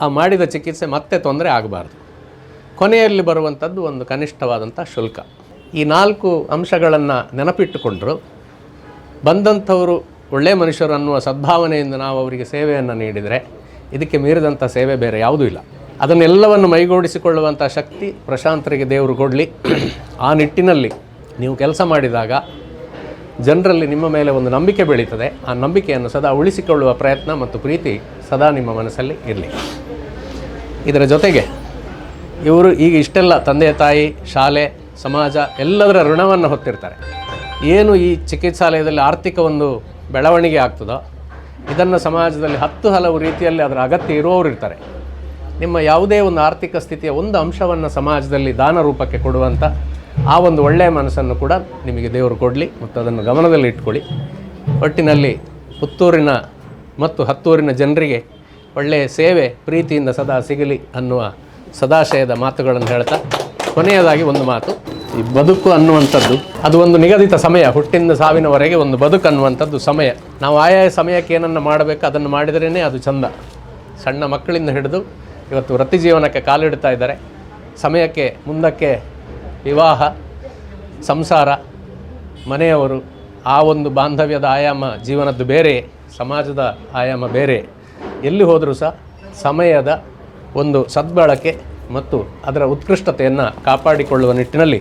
ಆ ಮಾಡಿದ ಚಿಕಿತ್ಸೆ ಮತ್ತೆ ತೊಂದರೆ ಆಗಬಾರ್ದು. ಕೊನೆಯಲ್ಲಿ ಬರುವಂಥದ್ದು ಒಂದು ಕನಿಷ್ಠವಾದಂಥ ಶುಲ್ಕ. ಈ 4 ಅಂಶಗಳನ್ನು ನೆನಪಿಟ್ಟುಕೊಂಡರು ಬಂದಂಥವರು ಒಳ್ಳೆಯ ಮನುಷ್ಯರು ಅನ್ನುವ ಸದ್ಭಾವನೆಯಿಂದ ನಾವು ಅವರಿಗೆ ಸೇವೆಯನ್ನು ನೀಡಿದರೆ ಇದಕ್ಕೆ ಮೀರಿದಂಥ ಸೇವೆ ಬೇರೆ ಯಾವುದೂ ಇಲ್ಲ. ಅದನ್ನೆಲ್ಲವನ್ನು ಮೈಗೂಡಿಸಿಕೊಳ್ಳುವಂಥ ಶಕ್ತಿ ಪ್ರಶಾಂತರಿಗೆ ದೇವರು ಕೊಡಲಿ. ಆ ನಿಟ್ಟಿನಲ್ಲಿ ನೀವು ಕೆಲಸ ಮಾಡಿದಾಗ ಜನರಲ್ಲಿ ನಿಮ್ಮ ಮೇಲೆ ಒಂದು ನಂಬಿಕೆ ಬೆಳೀತದೆ. ಆ ನಂಬಿಕೆಯನ್ನು ಸದಾ ಉಳಿಸಿಕೊಳ್ಳುವ ಪ್ರಯತ್ನ ಮತ್ತು ಪ್ರೀತಿ ಸದಾ ನಿಮ್ಮ ಮನಸ್ಸಲ್ಲಿ ಇರಲಿ. ಇದರ ಜೊತೆಗೆ ಇವರು ಈಗ ಇಷ್ಟೆಲ್ಲ ತಂದೆ ತಾಯಿ, ಶಾಲೆ, ಸಮಾಜ ಎಲ್ಲದರ ಋಣವನ್ನು ಹೊತ್ತಿರ್ತಾರೆ. ಏನು ಈ ಚಿಕಿತ್ಸಾಲಯದಲ್ಲಿ ಆರ್ಥಿಕ ಒಂದು ಬೆಳವಣಿಗೆ ಆಗ್ತದೋ ಇದನ್ನು ಸಮಾಜದಲ್ಲಿ 10 ಹಲವು ರೀತಿಯಲ್ಲಿ ಅದರ ಅಗತ್ಯ ಇರುವವರು ಇರ್ತಾರೆ. ನಿಮ್ಮ ಯಾವುದೇ ಒಂದು ಆರ್ಥಿಕ ಸ್ಥಿತಿಯ ಒಂದು ಅಂಶವನ್ನು ಸಮಾಜದಲ್ಲಿ ದಾನ ರೂಪಕ್ಕೆ ಕೊಡುವಂಥ ಆ ಒಂದು ಒಳ್ಳೆಯ ಮನಸ್ಸನ್ನು ಕೂಡ ನಿಮಗೆ ದೇವರು ಕೊಡಲಿ ಮತ್ತು ಅದನ್ನು ಗಮನದಲ್ಲಿ ಇಟ್ಕೊಳ್ಳಿ. ಒಟ್ಟಿನಲ್ಲಿ ಪುತ್ತೂರಿನ ಮತ್ತು ಹತ್ತೂರಿನ ಜನರಿಗೆ ಒಳ್ಳೆಯ ಸೇವೆ ಪ್ರೀತಿಯಿಂದ ಸದಾ ಸಿಗಲಿ ಅನ್ನುವ ಸದಾಶಯದ ಮಾತುಗಳನ್ನು ಹೇಳ್ತಾ, ಕೊನೆಯದಾಗಿ ಒಂದು ಮಾತು, ಈ ಬದುಕು ಅನ್ನುವಂಥದ್ದು ಅದು ಒಂದು ನಿಗದಿತ ಸಮಯ. ಹುಟ್ಟಿನ ಸಾವಿನವರೆಗೆ ಒಂದು ಬದುಕು ಅನ್ನುವಂಥದ್ದು ಸಮಯ. ನಾವು ಆಯಾಯ ಸಮಯಕ್ಕೆ ಏನನ್ನು ಮಾಡಬೇಕು ಅದನ್ನು ಮಾಡಿದ್ರೇ ಅದು ಚಂದ. ಸಣ್ಣ ಮಕ್ಕಳಿಂದ ಹಿಡಿದು ಇವತ್ತು ವೃತ್ತಿ ಜೀವನಕ್ಕೆ ಕಾಲಿಡ್ತಾ ಇದ್ದಾರೆ. ಸಮಯಕ್ಕೆ ಮುಂದಕ್ಕೆ ವಿವಾಹ, ಸಂಸಾರ, ಮನೆಯವರು, ಆ ಒಂದು ಬಾಂಧವ್ಯದ ಆಯಾಮ ಜೀವನದ್ದು ಬೇರೆ, ಸಮಾಜದ ಆಯಾಮ ಬೇರೆ. ಎಲ್ಲಿ ಹೋದರೂ ಸಹ ಸಮಯದ ಒಂದು ಸದ್ಬಳಕೆ ಮತ್ತು ಅದರ ಉತ್ಕೃಷ್ಟತೆಯನ್ನು ಕಾಪಾಡಿಕೊಳ್ಳುವ ನಿಟ್ಟಿನಲ್ಲಿ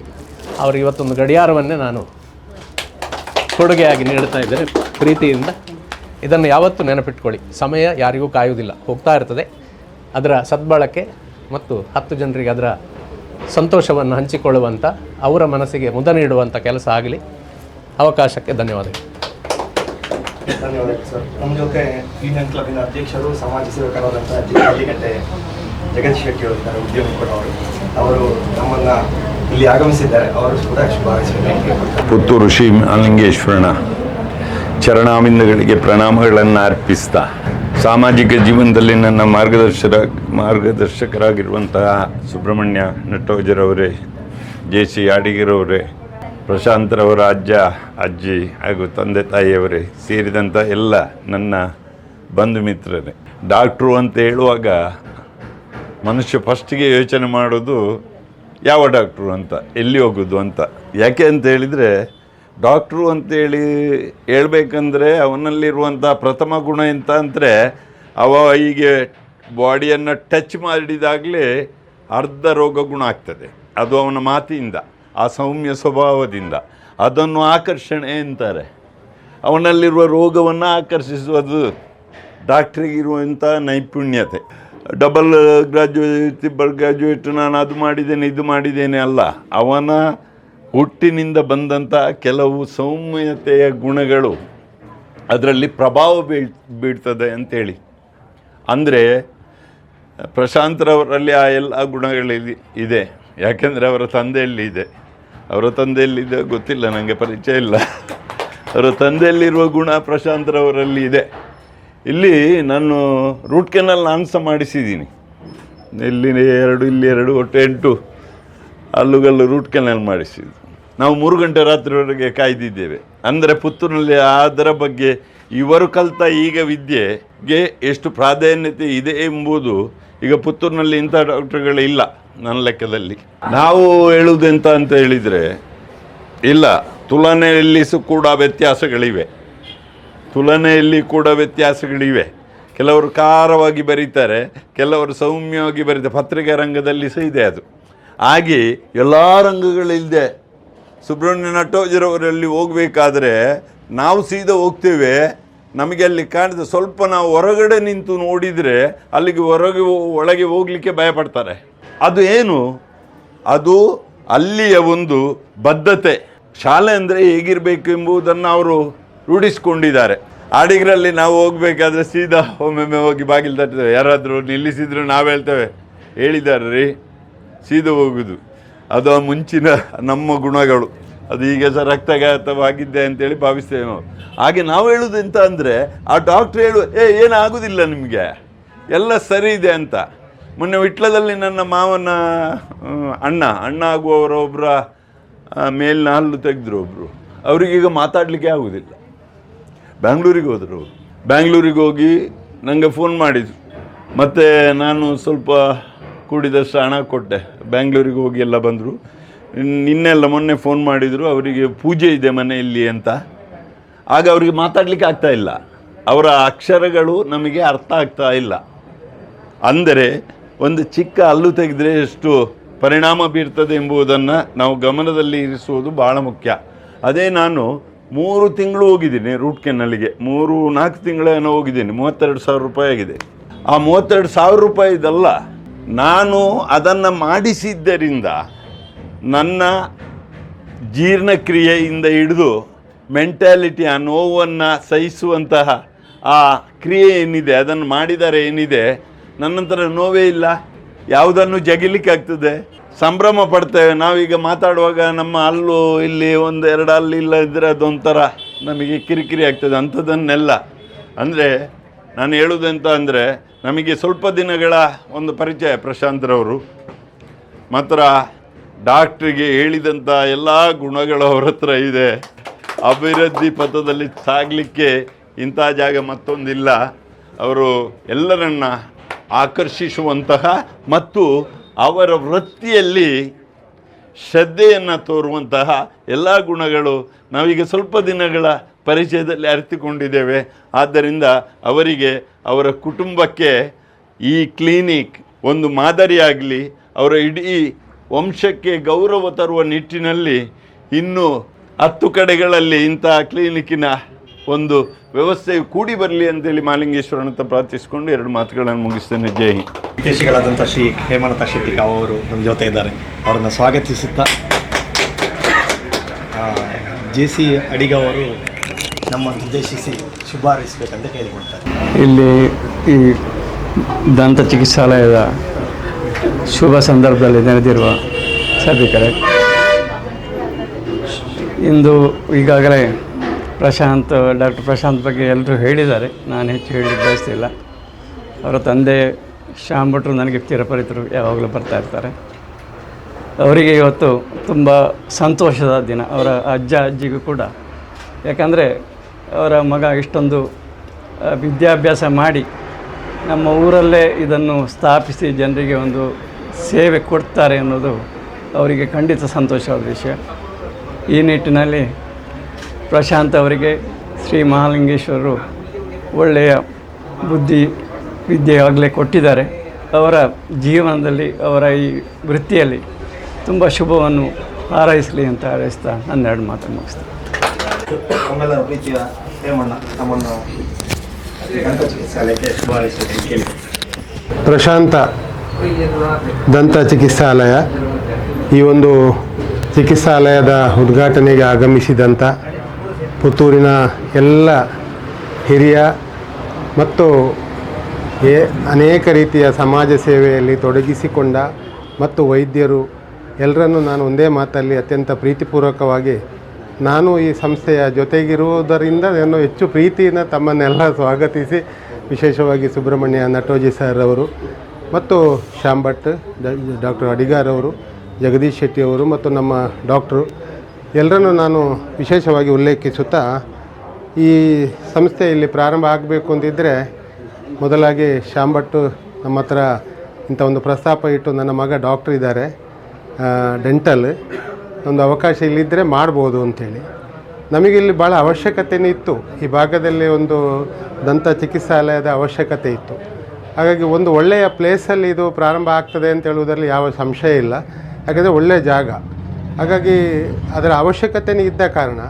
ಅವರು ಇವತ್ತೊಂದು ಗಡಿಯಾರವನ್ನೇ ನಾನು ಕೊಡುಗೆಯಾಗಿ ನೀಡ್ತಾ ಇದ್ದೇನೆ ಪ್ರೀತಿಯಿಂದ. ಇದನ್ನು ಯಾವತ್ತೂ ನೆನಪಿಟ್ಕೊಳ್ಳಿ. ಸಮಯ ಯಾರಿಗೂ ಕಾಯುವುದಿಲ್ಲ, ಹೋಗ್ತಾ ಇರ್ತದೆ. ಅದರ ಸದ್ಬಳಕೆ ಮತ್ತು 10 ಜನರಿಗೆ ಅದರ ಸಂತೋಷವನ್ನು ಹಂಚಿಕೊಳ್ಳುವಂಥ, ಅವರ ಮನಸ್ಸಿಗೆ ಮುದ ನೀಡುವಂಥ ಕೆಲಸ ಆಗಲಿ. ಅವಕಾಶಕ್ಕೆ ಧನ್ಯವಾದಗಳು. ಧನ್ಯವಾದಗಳು ಸರ್. ನಮ್ಮ ಜೊತೆ ಯೂನಿಯನ್ ಕ್ಲಬ್ಬಿನ ಅಧ್ಯಕ್ಷರು, ಸಮಾಜ ಸೇವಕರಾದಂಥ ಹಳ್ಳಿಗಟ್ಟೆ ಜಗದೀಶ್ ಶೆಟ್ಟಿ ಅವರಿದ್ದಾರೆ, ಉದ್ಯಮಿ ಕೂಡ ಅವರು ನಮ್ಮನ್ನು ಇಲ್ಲಿ ಆಗಮಿಸಿದ್ದಾರೆ. ಅವರು ಕೂಡ ಶುಭಾಶಯ. ಪುತ್ತೂರು ಶ್ರೀ ಮಹಾಲಿಂಗೇಶ್ವರನ ಚರಣಾವಿಂದಗಳಿಗೆ ಪ್ರಣಾಮಗಳನ್ನು ಅರ್ಪಿಸ್ತಾ, ಸಾಮಾಜಿಕ ಜೀವನದಲ್ಲಿ ನನ್ನ ಮಾರ್ಗದರ್ಶಕರಾಗಿರುವಂತಹ ಸುಬ್ರಹ್ಮಣ್ಯ ನಟೋಜರವರೇ, JC ಅಡಿಗರವರೇ, ಪ್ರಶಾಂತರವರ ಅಜ್ಜ, ಅಜ್ಜಿ ಹಾಗೂ ತಂದೆ ತಾಯಿಯವರೇ ಸೇರಿದಂಥ ಎಲ್ಲ ನನ್ನ ಬಂಧು ಮಿತ್ರರೇ, ಡಾಕ್ಟ್ರು ಅಂತ ಹೇಳುವಾಗ ಮನುಷ್ಯ ಫಸ್ಟಿಗೆ ಯೋಚನೆ ಮಾಡೋದು ಯಾವ ಡಾಕ್ಟ್ರು ಅಂತ, ಎಲ್ಲಿ ಹೋಗೋದು ಅಂತ. ಯಾಕೆ ಅಂತ ಹೇಳಿದರೆ, ಡಾಕ್ಟ್ರು ಅಂತೇಳಿ ಹೇಳ್ಬೇಕಂದ್ರೆ ಅವನಲ್ಲಿರುವಂಥ ಪ್ರಥಮ ಗುಣ ಎಂತ ಅಂದರೆ, ಅವ ಹೀಗೆ ಬಾಡಿಯನ್ನು ಟಚ್ ಮಾಡಿದಾಗಲೇ ಅರ್ಧ ರೋಗ ಗುಣ ಆಗ್ತದೆ. ಅದು ಅವನ ಮಾತಿಂದ, ಆ ಸೌಮ್ಯ ಸ್ವಭಾವದಿಂದ. ಅದನ್ನು ಆಕರ್ಷಣೆ ಅಂತಾರೆ. ಅವನಲ್ಲಿರುವ ರೋಗವನ್ನು ಆಕರ್ಷಿಸುವುದು ಡಾಕ್ಟ್ರಿಗಿರುವಂಥ ನೈಪುಣ್ಯತೆ. ಡಬಲ್ ಗ್ರಾಜ್ಯುಯೇಟ್, ಟ್ರಿಬಲ್ ಗ್ರಾಜ್ಯುಯೇಟ್, ನಾನು ಅದು ಮಾಡಿದ್ದೇನೆ ಇದು ಮಾಡಿದ್ದೇನೆ ಅಲ್ಲ. ಅವನ ಹುಟ್ಟಿನಿಂದ ಬಂದಂಥ ಕೆಲವು ಸೌಮ್ಯತೆಯ ಗುಣಗಳು ಅದರಲ್ಲಿ ಪ್ರಭಾವ ಬೀಳ್ತದೆ ಅಂತೇಳಿ. ಅಂದರೆ ಪ್ರಶಾಂತರವರಲ್ಲಿ ಆ ಎಲ್ಲ ಗುಣಗಳಿದೆ ಇದೆ. ಯಾಕೆಂದರೆ ಅವರ ತಂದೆಯಲ್ಲಿ ಇದೆ. ಅವರ ತಂದೆಯಲ್ಲಿದೆ ಗೊತ್ತಿಲ್ಲ, ನನಗೆ ಪರಿಚಯ ಇಲ್ಲ. ಅವರ ತಂದೆಯಲ್ಲಿರುವ ಗುಣ ಪ್ರಶಾಂತರವರಲ್ಲಿ ಇದೆ. ಇಲ್ಲಿ ನಾನು ರೂಟ್ ಕೆನಾಲ್ ನಾನು ಸಹ ಮಾಡಿಸಿದ್ದೀನಿ. ಇಲ್ಲಿ 2, ಇಲ್ಲಿ 2, ಒಟ್ಟು 8 ಹಲ್ಲುಗಲ್ಲು ರೂಟ್ ಕೆನಾಲ್ ಮಾಡಿಸಿದ್ದು. ನಾವು 3 ಗಂಟೆ ರಾತ್ರಿವರೆಗೆ ಕಾಯ್ದಿದ್ದೇವೆ. ಅಂದರೆ ಪುತ್ತೂರಿನಲ್ಲಿ ಅದರ ಬಗ್ಗೆ ಇವರು ಕಲಿತ ಈಗ ವಿದ್ಯೆಗೆ ಎಷ್ಟು ಪ್ರಾಧಾನ್ಯತೆ ಇದೆ ಎಂಬುದು ಈಗ ಪುತ್ತೂರಿನಲ್ಲಿ ಇಂಥ ಡಾಕ್ಟರ್ಗಳಿಲ್ಲ ನನ್ನ ಲೆಕ್ಕದಲ್ಲಿ. ನಾವು ಹೇಳುವುದೆಂತ ಅಂತ ಹೇಳಿದರೆ, ಇಲ್ಲ, ತುಲನೆಯಲ್ಲಿ ಕೂಡ ವ್ಯತ್ಯಾಸಗಳಿವೆ. ಕೆಲವರು ಖಾರವಾಗಿ ಬರೀತಾರೆ, ಕೆಲವರು ಸೌಮ್ಯವಾಗಿ ಬರೀತಾರೆ. ಪತ್ರಿಕಾ ರಂಗದಲ್ಲಿ ಸಹ ಇದೆ ಅದು. ಹಾಗೆ ಎಲ್ಲ ರಂಗಗಳಿಲ್ಲದೆ ಸುಬ್ರಹ್ಮಣ್ಯ ನಟೋಜಿರವರಲ್ಲಿ ಹೋಗಬೇಕಾದ್ರೆ ನಾವು ಸೀದಾ ಹೋಗ್ತೇವೆ. ನಮಗೆ ಅಲ್ಲಿ ಕಾಣಿದ ಸ್ವಲ್ಪ ನಾವು ಹೊರಗಡೆ ನಿಂತು ನೋಡಿದರೆ ಅಲ್ಲಿಗೆ ಒಳಗೆ ಹೋಗಲಿಕ್ಕೆ ಭಯಪಡ್ತಾರೆ. ಅದು ಏನು? ಅದು ಅಲ್ಲಿಯ ಒಂದು ಬದ್ಧತೆ. ಶಾಲೆ ಅಂದರೆ ಹೇಗಿರಬೇಕು ಎಂಬುದನ್ನು ಅವರು ರೂಢಿಸ್ಕೊಂಡಿದ್ದಾರೆ. ಅಡಿಗರಲ್ಲಿ ನಾವು ಹೋಗಬೇಕಾದ್ರೆ ಸೀದಾ ಒಮ್ಮೊಮ್ಮೆ ಹೋಗಿ ಬಾಗಿಲು ತರ್ತೇವೆ. ಯಾರಾದರೂ ನಿಲ್ಲಿಸಿದ್ರು ನಾವು ಹೇಳ್ತೇವೆ, ಹೇಳಿದ್ದಾರೆ ರೀ, ಸೀದಾ ಹೋಗುದು. ಅದು ಆ ಮುಂಚಿನ ನಮ್ಮ ಗುಣಗಳು. ಅದು ಈಗ ಸಹ ರಕ್ತಘಾತವಾಗಿದ್ದೆ ಅಂತೇಳಿ ಭಾವಿಸ್ತೇವೆ ನಾವು. ಹಾಗೆ ನಾವು ಹೇಳೋದೆಂತ ಅಂದರೆ, ಆ ಡಾಕ್ಟ್ರ್ ಏನಾಗೋದಿಲ್ಲ ನಿಮಗೆ, ಎಲ್ಲ ಸರಿ ಇದೆ ಅಂತ. ಮೊನ್ನೆ ವಿಟ್ಲದಲ್ಲಿ ನನ್ನ ಮಾವನ ಅಣ್ಣ ಆಗುವವರ ಒಬ್ಬರ ಮೇಲಿನ ಹಲ್ಲು ತೆಗೆದ್ರು ಒಬ್ಬರು. ಅವರಿಗೀಗ ಮಾತಾಡಲಿಕ್ಕೆ ಆಗೋದಿಲ್ಲ. ಬ್ಯಾಂಗ್ಳೂರಿಗೆ ಹೋದರು. ಬ್ಯಾಂಗ್ಳೂರಿಗೆ ಹೋಗಿ ನನಗೆ ಫೋನ್ ಮಾಡಿದರು. ಮತ್ತು ನಾನು ಸ್ವಲ್ಪ ಕೂಡಿದಷ್ಟು ಹಣ ಕೊಟ್ಟೆ. ಬ್ಯಾಂಗ್ಳೂರಿಗೆ ಹೋಗಿ ಎಲ್ಲ ಬಂದರು. ಮೊನ್ನೆ ಫೋನ್ ಮಾಡಿದರು, ಅವರಿಗೆ ಪೂಜೆ ಇದೆ ಮನೆಯಲ್ಲಿ ಅಂತ. ಆಗ ಅವರಿಗೆ ಮಾತಾಡಲಿಕ್ಕೆ ಆಗ್ತಾಯಿಲ್ಲ. ಅವರ ಅಕ್ಷರಗಳು ನಮಗೆ ಅರ್ಥ ಆಗ್ತಾ ಇಲ್ಲ. ಅಂದರೆ ಒಂದು ಚಿಕ್ಕ ಹಲ್ಲು ತೆಗೆದರೆ ಎಷ್ಟು ಪರಿಣಾಮ ಬೀರ್ತದೆ ಎಂಬುದನ್ನು ನಾವು ಗಮನದಲ್ಲಿ ಇರಿಸುವುದು ಭಾಳ ಮುಖ್ಯ. ಅದೇ ನಾನು 3 ತಿಂಗಳು ಹೋಗಿದ್ದೀನಿ ರೂಟ್ ಕೆನಲ್ಗೆ. 3-4 ತಿಂಗಳೇನೋ ಹೋಗಿದ್ದೀನಿ. 32,000 ರೂಪಾಯಿ ಆಗಿದೆ. ಆ 32,000 ರೂಪಾಯಿದಲ್ಲ, ನಾನು ಅದನ್ನು ಮಾಡಿಸಿದ್ದರಿಂದ ನನ್ನ ಜೀರ್ಣಕ್ರಿಯೆಯಿಂದ ಹಿಡಿದು ಮೆಂಟ್ಯಾಲಿಟಿ, ಆ ನೋವನ್ನು ಸಹಿಸುವಂತಹ ಆ ಕ್ರಿಯೆ ಏನಿದೆ, ಅದನ್ನು ಮಾಡಿದರೆ ಏನಿದೆ, ನನ್ನಂತರ ನೋವೇ ಇಲ್ಲ. ಯಾವುದನ್ನು ಜಗಿಲಿಕ್ಕಾಗ್ತದೆ, ಸಂಭ್ರಮ ಪಡ್ತೇವೆ. ನಾವೀಗ ಮಾತಾಡುವಾಗ ನಮ್ಮ ಹಲ್ಲು ಇಲ್ಲಿ 1-2 ಹಲ್ಲು ಇಲ್ಲ ಇದ್ದರೆ ಅದೊಂಥರ ನಮಗೆ ಕಿರಿಕಿರಿ ಆಗ್ತದೆ. ಅಂಥದ್ದನ್ನೆಲ್ಲ ಅಂದರೆ ನಾನು ಹೇಳೋದೆಂತ ಅಂದರೆ, ನಮಗೆ ಸ್ವಲ್ಪ ದಿನಗಳ ಒಂದು ಪರಿಚಯ ಪ್ರಶಾಂತ್ರವರು. ಮಾತ್ರ ಡಾಕ್ಟ್ರಿಗೆ ಹೇಳಿದಂಥ ಎಲ್ಲ ಗುಣಗಳು ಅವ್ರ ಹತ್ರ ಇದೆ. ಅಭಿವೃದ್ಧಿ ಪಥದಲ್ಲಿ ಸಾಗಲಿಕ್ಕೆ ಇಂಥ ಜಾಗ ಮತ್ತೊಂದಿಲ್ಲ. ಅವರು ಎಲ್ಲರನ್ನ ಆಕರ್ಷಿಸುವಂತಹ ಮತ್ತು ಅವರ ವೃತ್ತಿಯಲ್ಲಿ ಶ್ರದ್ಧೆಯನ್ನು ತೋರುವಂತಹ ಎಲ್ಲ ಗುಣಗಳು ನಾವೀಗ ಸ್ವಲ್ಪ ದಿನಗಳ ಪರಿಚಯದಲ್ಲಿ ಅರಿತುಕೊಂಡಿದ್ದೇವೆ. ಆದ್ದರಿಂದ ಅವರಿಗೆ, ಅವರ ಕುಟುಂಬಕ್ಕೆ ಈ ಕ್ಲಿನಿಕ್ ಒಂದು ಮಾದರಿಯಾಗಲಿ, ಅವರ ಇಡೀ ವಂಶಕ್ಕೆ ಗೌರವ ತರುವ ನಿಟ್ಟಿನಲ್ಲಿ ಇನ್ನೂ 10 ಕಡೆಗಳಲ್ಲಿ ಇಂಥ ಕ್ಲಿನಿಕ್ಕಿನ ಒಂದು ವ್ಯವಸ್ಥೆಯು ಕೂಡಿ ಬರಲಿ ಅಂತೇಳಿ ಮಾಲಿಂಗೇಶ್ವರನಂತ ಪ್ರಾರ್ಥಿಸಿಕೊಂಡು 2 ಮಾತುಗಳನ್ನು ಮುಗಿಸ್ತೇನೆ. ಜೈ ಹಿಂದ್. ವಿದೇಶಿಗಳಾದಂಥ ಶ್ರೀ ಹೇಮಂತ ಶೆಟ್ಟಿಗಾವ್ ಅವರು ನಮ್ಮ ಜೊತೆ ಇದ್ದಾರೆ. ಅವರನ್ನು ಸ್ವಾಗತಿಸುತ್ತಾ JC ಅಡಿಗಾವ್ ಅವರು ನಮ್ಮನ್ನು ಉದ್ದೇಶಿಸಿ ಶುಭ ಹಾರೈಸಬೇಕಂತ ಕೇಳಿಕೊಳ್ತಾರೆ. ಇಲ್ಲಿ ಈ ದಂತ ಚಿಕಿತ್ಸಾಲಯದ ಶುಭ ಸಂದರ್ಭದಲ್ಲಿ ನಡೆದಿರುವ ಸಭಿಕರೇ, ಇಂದು ಈಗಾಗಲೇ ಡಾಕ್ಟರ್ ಪ್ರಶಾಂತ್ ಬಗ್ಗೆ ಎಲ್ಲರೂ ಹೇಳಿದ್ದಾರೆ. ನಾನು ಹೆಚ್ಚು ಹೇಳಲಿಕ್ಕೆ ಬಯಸ್ತಿಲ್ಲ. ಅವರ ತಂದೆ ಶ್ಯಾಮ್ ಭಟ್ರು ನನಗೆ ಚಿರಪರಿತರು, ಯಾವಾಗಲೂ ಬರ್ತಾ ಇರ್ತಾರೆ. ಅವರಿಗೆ ಇವತ್ತು ತುಂಬ ಸಂತೋಷದ ದಿನ, ಅವರ ಅಜ್ಜ ಅಜ್ಜಿಗೂ ಕೂಡ. ಯಾಕಂದರೆ ಅವರ ಮಗ ಇಷ್ಟೊಂದು ವಿದ್ಯಾಭ್ಯಾಸ ಮಾಡಿ ನಮ್ಮ ಊರಲ್ಲೇ ಇದನ್ನು ಸ್ಥಾಪಿಸಿ ಜನರಿಗೆ ಒಂದು ಸೇವೆ ಕೊಡ್ತಾರೆ ಅನ್ನೋದು ಅವರಿಗೆ ಖಂಡಿತ ಸಂತೋಷವಾದ ವಿಷಯ. ಈ ನಿಟ್ಟಿನಲ್ಲಿ ಪ್ರಶಾಂತ್ ಅವರಿಗೆ ಶ್ರೀ ಮಹಾಲಿಂಗೇಶ್ವರರು ಒಳ್ಳೆಯ ವಿದ್ಯೆಯಾಗಲೇ ಕೊಟ್ಟಿದ್ದಾರೆ. ಅವರ ಜೀವನದಲ್ಲಿ, ಅವರ ಈ ವೃತ್ತಿಯಲ್ಲಿ ತುಂಬ ಶುಭವನ್ನು ಹಾರೈಸಲಿ ಅಂತ ಹಾರೈಸ್ತಾ ನನ್ನ 2 ಮಾತನ್ನು ಮುಗಿಸ್ತೀನಿ. ನಮ್ಮೆಲ್ಲರ ಪ್ರೀತಿಯ ಹೇಮಣ್ಣ ನಮ್ಮನ್ನು ದಂತ ಚಿಕಿತ್ಸಾಲಯಕ್ಕೆ ಶುಭ ಹಾರೈಸಬೇಕಂತ ಕೇಳಿ. ಪ್ರಶಾಂತ ದಂತ ಚಿಕಿತ್ಸಾಲಯ, ಈ ಒಂದು ಚಿಕಿತ್ಸಾಲಯದ ಉದ್ಘಾಟನೆಗೆ ಆಗಮಿಸಿದಂಥ ಪುತ್ತೂರಿನ ಎಲ್ಲ ಹಿರಿಯ ಮತ್ತು ಅನೇಕ ರೀತಿಯ ಸಮಾಜ ಸೇವೆಯಲ್ಲಿ ತೊಡಗಿಸಿಕೊಂಡ ಮತ್ತು ವೈದ್ಯರು ಎಲ್ಲರನ್ನೂ ನಾನು ಒಂದೇ ಮಾತಲ್ಲಿ ಅತ್ಯಂತ ಪ್ರೀತಿಪೂರ್ವಕವಾಗಿ, ನಾನು ಈ ಸಂಸ್ಥೆಯ ಜೊತೆಗಿರುವುದರಿಂದ ನಾನು ಹೆಚ್ಚು ಪ್ರೀತಿಯಿಂದ ತಮ್ಮನ್ನೆಲ್ಲ ಸ್ವಾಗತಿಸಿ, ವಿಶೇಷವಾಗಿ ಸುಬ್ರಹ್ಮಣ್ಯ ನಟೋಜಿ ಸರ್ ಅವರು ಮತ್ತು ಶ್ಯಾಮ್ ಭಟ್, ಡಾಕ್ಟರ್ ಅಡಿಗಾರ್ ಅವರು, ಜಗದೀಶ್ ಶೆಟ್ಟಿ ಅವರು ಮತ್ತು ನಮ್ಮ ಡಾಕ್ಟ್ರು ಎಲ್ಲರನ್ನೂ ನಾನು ವಿಶೇಷವಾಗಿ ಉಲ್ಲೇಖಿಸುತ್ತಾ, ಈ ಸಂಸ್ಥೆ ಇಲ್ಲಿ ಪ್ರಾರಂಭ ಆಗಬೇಕು ಅಂತಿದ್ದರೆ ಮೊದಲಾಗಿ ಶ್ಯಾಮ್ ಭಟ್ ನಮ್ಮ ಹತ್ರ ಇಂಥ ಒಂದು ಪ್ರಸ್ತಾಪ ಇಟ್ಟು, ನನ್ನ ಮಗ ಡಾಕ್ಟ್ರ್ ಇದ್ದಾರೆ, ಡೆಂಟಲ್ ಒಂದು ಅವಕಾಶ ಇಲ್ಲಿದ್ದರೆ ಮಾಡ್ಬೋದು ಅಂಥೇಳಿ. ನಮಗಿಲ್ಲಿ ಭಾಳ ಅವಶ್ಯಕತೆಯೇ ಇತ್ತು, ಈ ಭಾಗದಲ್ಲಿ ಒಂದು ದಂತ ಚಿಕಿತ್ಸಾಲಯದ ಅವಶ್ಯಕತೆ ಇತ್ತು. ಹಾಗಾಗಿ ಒಂದು ಒಳ್ಳೆಯ ಪ್ಲೇಸಲ್ಲಿ ಇದು ಪ್ರಾರಂಭ ಆಗ್ತದೆ ಅಂತ ಹೇಳುವುದರಲ್ಲಿ ಯಾವ ಸಂಶಯ ಇಲ್ಲ. ಯಾಕಂದರೆ ಒಳ್ಳೆಯ ಜಾಗ, ಹಾಗಾಗಿ ಅದರ ಅವಶ್ಯಕತೆಯೇ ಇದ್ದ ಕಾರಣ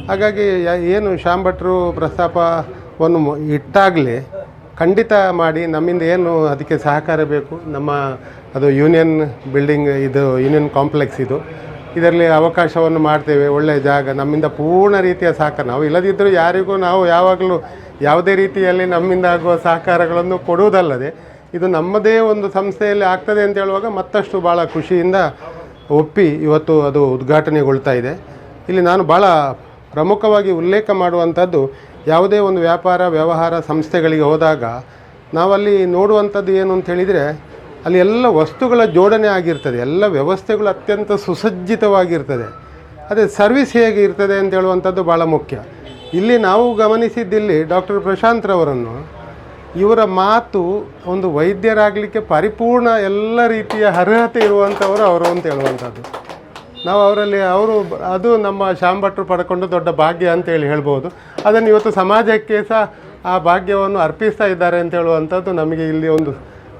ಹಾಗಾಗಿ ಏನು ಶ್ಯಾಮ್ ಭಟ್ರು ಪ್ರಸ್ತಾಪವನ್ನು ಇಟ್ಟಾಗಲೇ ಖಂಡಿತ ಮಾಡಿ, ನಮ್ಮಿಂದ ಏನು ಅದಕ್ಕೆ ಸಹಕಾರ ಬೇಕು, ನಮ್ಮ ಅದು ಯೂನಿಯನ್ ಬಿಲ್ಡಿಂಗ್, ಇದು ಯೂನಿಯನ್ ಕಾಂಪ್ಲೆಕ್ಸ್, ಇದರಲ್ಲಿ ಅವಕಾಶವನ್ನು ಮಾಡ್ತೇವೆ, ಒಳ್ಳೆಯ ಜಾಗ, ನಮ್ಮಿಂದ ಪೂರ್ಣ ರೀತಿಯ ಸಹಕಾರ. ನಾವು ಇಲ್ಲದಿದ್ದರೂ ಯಾರಿಗೂ ನಾವು ಯಾವಾಗಲೂ ಯಾವುದೇ ರೀತಿಯಲ್ಲಿ ನಮ್ಮಿಂದ ಆಗುವ ಸಹಕಾರಗಳನ್ನು ಕೊಡುವುದಲ್ಲದೆ, ಇದು ನಮ್ಮದೇ ಒಂದು ಸಂಸ್ಥೆಯಲ್ಲಿ ಆಗ್ತದೆ ಅಂತ ಹೇಳುವಾಗ ಮತ್ತಷ್ಟು ಭಾಳ ಖುಷಿಯಿಂದ ಒಪ್ಪಿ ಇವತ್ತು ಅದು ಉದ್ಘಾಟನೆಗೊಳ್ತಾ ಇದೆ. ಇಲ್ಲಿ ನಾನು ಭಾಳ ಪ್ರಮುಖವಾಗಿ ಉಲ್ಲೇಖ ಮಾಡುವಂಥದ್ದು, ಯಾವುದೇ ಒಂದು ವ್ಯಾಪಾರ ವ್ಯವಹಾರ ಸಂಸ್ಥೆಗಳಿಗೆ ಹೋದಾಗ ನಾವಲ್ಲಿ ನೋಡುವಂಥದ್ದು ಏನು ಅಂತ ಹೇಳಿದರೆ, ಅಲ್ಲಿ ಎಲ್ಲ ವಸ್ತುಗಳ ಜೋಡಣೆ ಆಗಿರ್ತದೆ, ಎಲ್ಲ ವ್ಯವಸ್ಥೆಗಳು ಅತ್ಯಂತ ಸುಸಜ್ಜಿತವಾಗಿರ್ತದೆ. ಅದೇ ಸರ್ವಿಸ್ ಹೇಗೆ ಇರ್ತದೆ ಅಂತ ಹೇಳುವಂಥದ್ದು ಭಾಳ ಮುಖ್ಯ. ಇಲ್ಲಿ ನಾವು ಗಮನಿಸಿದ್ದಿಲ್ಲಿ ಡಾಕ್ಟರ್ ಪ್ರಶಾಂತ್ರವರನ್ನು, ಇವರ ಮಾತು ಒಂದು ವೈದ್ಯರಾಗಲಿಕ್ಕೆ ಪರಿಪೂರ್ಣ ಎಲ್ಲ ರೀತಿಯ ಅರ್ಹತೆ ಇರುವಂಥವರು ಅವರು ಅಂತ ಹೇಳುವಂಥದ್ದು. ನಾವು ಅವರಲ್ಲಿ ಅದು ನಮ್ಮ ಶ್ಯಾಮ್ ಭಟ್ರು ಪಡ್ಕೊಂಡು ದೊಡ್ಡ ಭಾಗ್ಯ ಅಂತೇಳಿ ಹೇಳ್ಬೋದು. ಅದನ್ನು ಇವತ್ತು ಸಮಾಜಕ್ಕೆ ಸಹ ಆ ಭಾಗ್ಯವನ್ನು ಅರ್ಪಿಸ್ತಾ ಇದ್ದಾರೆ ಅಂತ ಹೇಳುವಂಥದ್ದು ನಮಗೆ ಇಲ್ಲಿ ಒಂದು